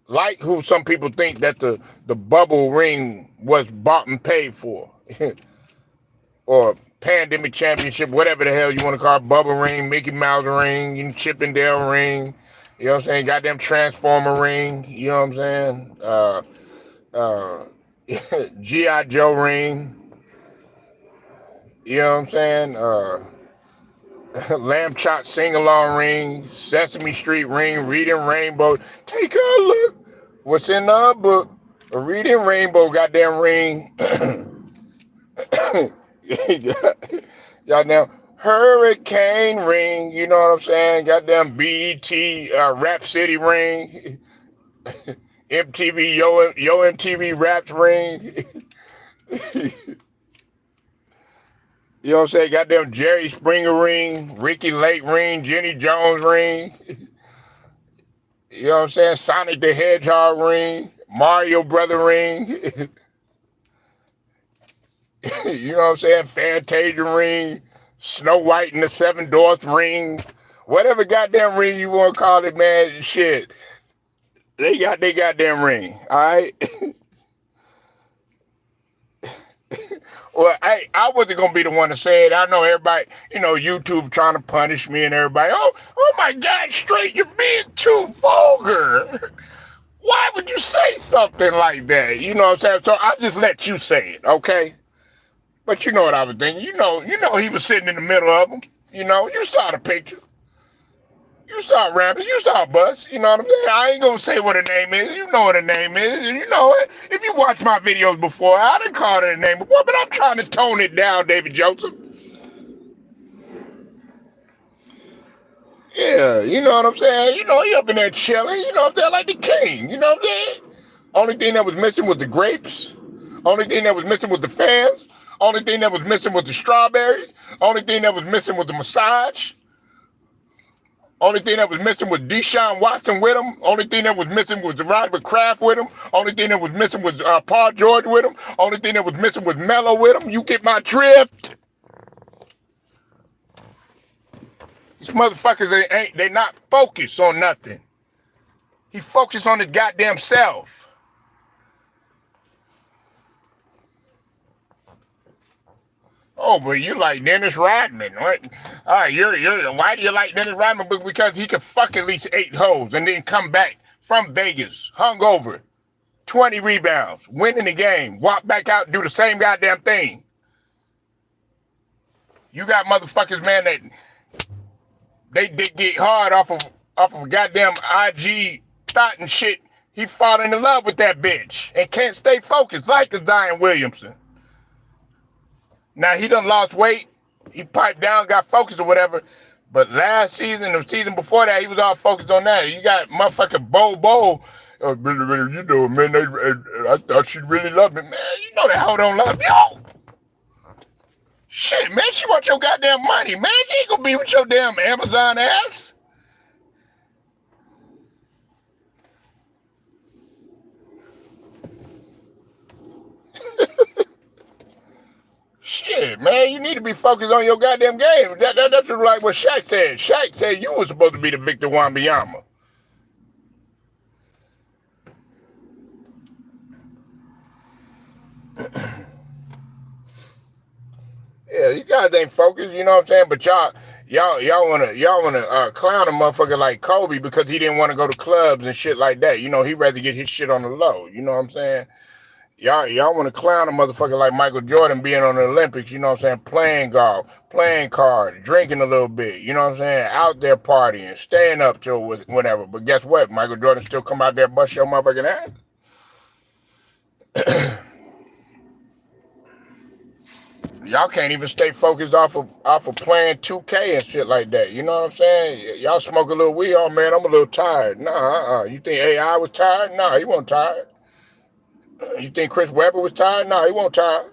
Like who some people think that the bubble ring was bought and paid for. Or pandemic championship, whatever the hell you want to call it, bubble ring, Mickey Mouse ring, Chippendale ring, you know what I'm saying, goddamn Transformer ring, you know what I'm saying, G.I. Joe ring, you know what I'm saying, Lamb Chop sing-along ring, Sesame Street ring, Reading Rainbow, take a look, what's in the book, a Reading Rainbow goddamn ring, goddamn Hurricane ring, you know what I'm saying? Goddamn BET Rap City ring, MTV Yo MTV Raps ring, you know what I'm saying? Goddamn Jerry Springer ring, Ricky Lake ring, Jenny Jones ring, you know what I'm saying? Sonic the Hedgehog ring, Mario Brother ring. You know what I'm saying? Fantasia ring, Snow White and the Seven Dwarfs ring, whatever goddamn ring you want to call it, man, shit. They got their goddamn ring, all right? Well, I wasn't going to be the one to say it. I know everybody, you know, YouTube trying to punish me and everybody. Oh my God, Straight, you're being too vulgar. Why would you say something like that? You know what I'm saying? So I just let you say it, okay? But you know what I was thinking. You know he was sitting in the middle of them. You know, you saw the picture. You saw Rampus. You saw Bus. You know what I'm saying? I ain't gonna say what her name is. You know what her name is. You know it. If you watch my videos before, I done called her a name before, but I'm trying to tone it down, David Joseph. Yeah, you know what I'm saying? You know, he up in there chilling. You know, up there like the king. You know what I'm saying? Only thing that was missing was the grapes. Only thing that was missing was the fans. Only thing that was missing was the strawberries. Only thing that was missing was the massage. Only thing that was missing was Deshaun Watson with him. Only thing that was missing was Robert Kraft with him. Only thing that was missing was Paul George with him. Only thing that was missing was Melo with him. You get my drift? These motherfuckers, they not focused on nothing. He focused on his goddamn self. Oh, but you like Dennis Rodman, right? All right, why do you like Dennis Rodman? Because he could fuck at least 8 hoes and then come back from Vegas, hungover, 20 rebounds, winning the game, walk back out and do the same goddamn thing. You got motherfuckers, man, that they get hard off of goddamn IG thought and shit. He falling in love with that bitch and can't stay focused like the Zion Williamson. Now, he done lost weight. He piped down, got focused or whatever. But last season, the season before that, he was all focused on that. You got motherfucking Bo. You know, man, I thought she really loved me. Man, you know that hoe don't love you. Shit, man, she wants your goddamn money, man. She ain't gonna be with your damn Amazon ass. Shit, man, you need to be focused on your goddamn game. That's like what Shaq said. Shaq said you were supposed to be the Victor Wembanyama. Yeah, you guys ain't focused, you know what I'm saying? But y'all wanna clown a motherfucker like Kobe because he didn't want to go to clubs and shit like that. You know, he'd rather get his shit on the low. You know what I'm saying? Y'all want to clown a motherfucker like Michael Jordan being on the Olympics, you know what I'm saying? Playing golf, playing cards, drinking a little bit, you know what I'm saying? Out there partying, staying up till whatever. But guess what? Michael Jordan still come out there and bust your motherfucking ass. Y'all can't even stay focused off of playing 2K and shit like that. You know what I'm saying? Y'all smoke a little weed. Oh, man, I'm a little tired. Nah, You think AI was tired? Nah, he wasn't tired. You think Chris Webber was tired? No, he won't tired.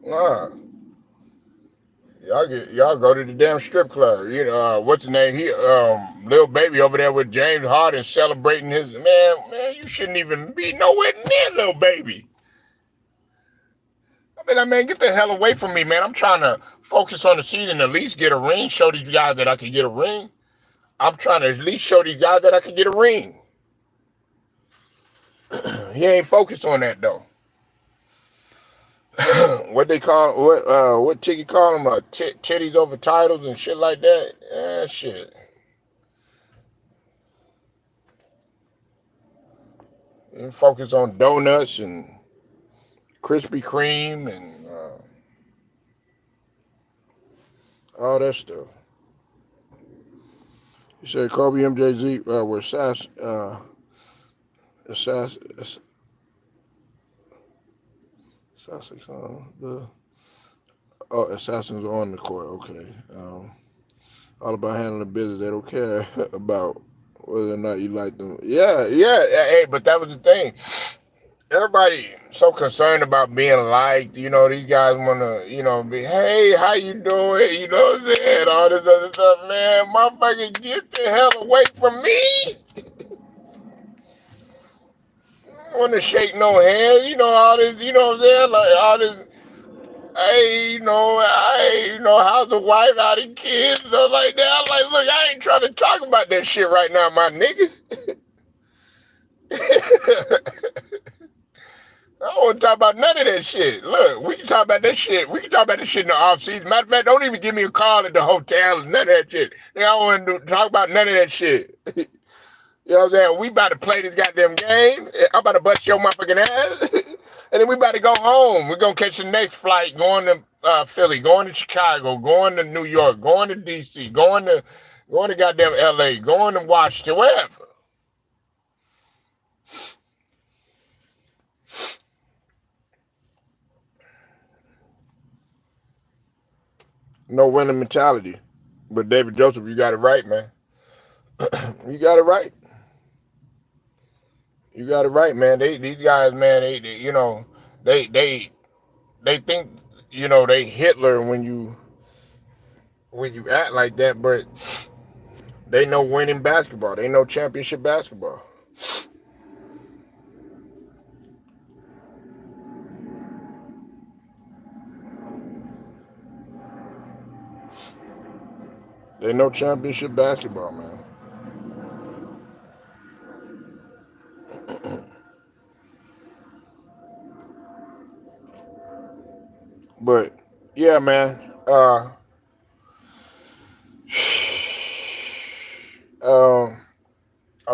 Nah. Y'all go to the damn strip club. You know, what's the name? He Lil Baby over there with James Harden celebrating his man, you shouldn't even be nowhere near Lil Baby. I mean, get the hell away from me, man. I'm trying to focus on the season, at least get a ring, show these guys that I can get a ring. I'm trying to at least show these guys that I can get a ring. He ain't focused on that though. What they call what Tiggy call them? Titties over titles and shit like that. Shit. And focus on donuts and Krispy Kreme and all that stuff. You said Kobe MJZ were assassins on the court. Okay. All about handling business. They don't care about whether or not you like them. Yeah. Hey, but that was the thing. Everybody so concerned about being liked. You know, these guys want to, be, hey, how you doing? You know what I'm saying? All this other stuff, man. Motherfucker, get the hell away from me. I don't want to shake no hands. You know, all this, you know what I'm saying? Like, all this, how's the wife, how the kids, stuff like that. I'm like, look, I ain't trying to talk about that shit right now, my nigga. I don't want to talk about none of that shit. Look, we can talk about that shit. We can talk about that shit in the off season. Matter of fact, don't even give me a call at the hotel and none of that shit. I don't want to talk about none of that shit. You know what I'm saying? We about to play this goddamn game. I'm about to bust your motherfucking ass. And then we about to go home. We're going to catch the next flight going to Philly, going to Chicago, going to New York, going to D.C., going to goddamn L.A., going to Washington, wherever. No winning mentality. But David Joseph, you got it right, man. You got it right. You got it right, man. These guys, man, they think, they Hitler when you act like that, but they know winning basketball. They know championship basketball. They know championship basketball, man. But yeah, man. I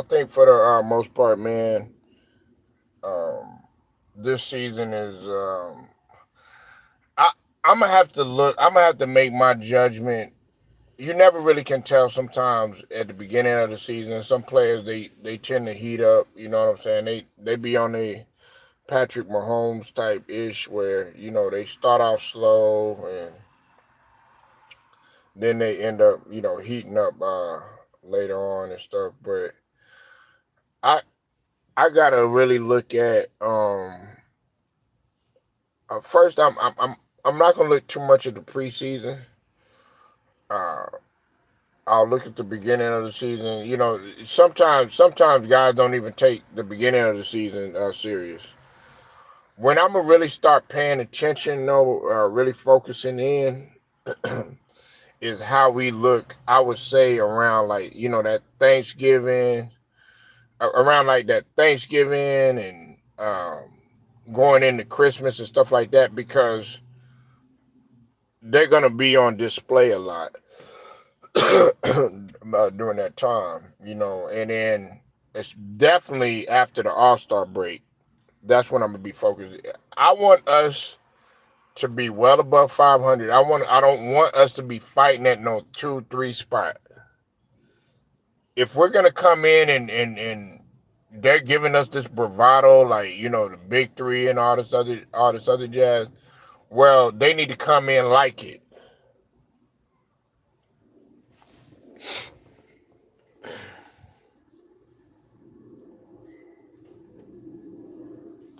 think for the most part, man, this season is I'm gonna have to look. I'm gonna have to make my judgment. You never really can tell sometimes at the beginning of the season. Some players they tend to heat up. You know what I'm saying? They be on a Patrick Mahomes type ish where they start off slow and then they end up heating up later on and stuff. But I gotta really look at first. I'm not gonna look too much at the preseason. I'll look at the beginning of the season. Sometimes guys don't even take the beginning of the season serious. When I'm gonna really start paying attention, really focusing in, is how we look. I would say around like that Thanksgiving, around like that Thanksgiving and going into Christmas and stuff like that, because they're gonna be on display a lot during that time, and then it's definitely after the All-Star break. That's when I'm gonna be focused. I want us to be well above 500. I don't want us to be fighting at no 2-3 spot. If we're gonna come in and they're giving us this bravado, like the big three and all this other jazz, well, they need to come in like it.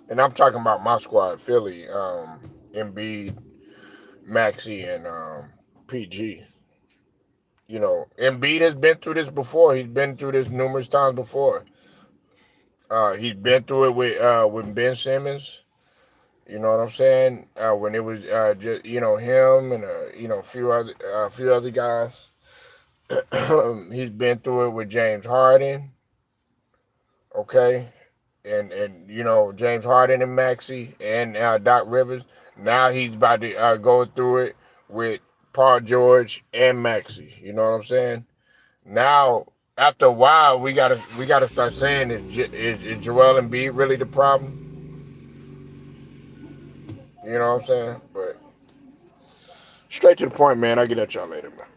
And I'm talking about my squad, Philly, Embiid, Maxey, and PG. Embiid has been through this before. He's been through this numerous times before. He's been through it with Ben Simmons. You know what I'm saying? When it was just him and a few other guys. He's been through it with James Harden. Okay, and James Harden and Maxey and Doc Rivers. Now he's about to go through it with Paul George and Maxey. You know what I'm saying? Now, after a while, we gotta start saying is Joel Embiid really the problem? You know what I'm saying? But straight to the point, man. I'll get at y'all later, man.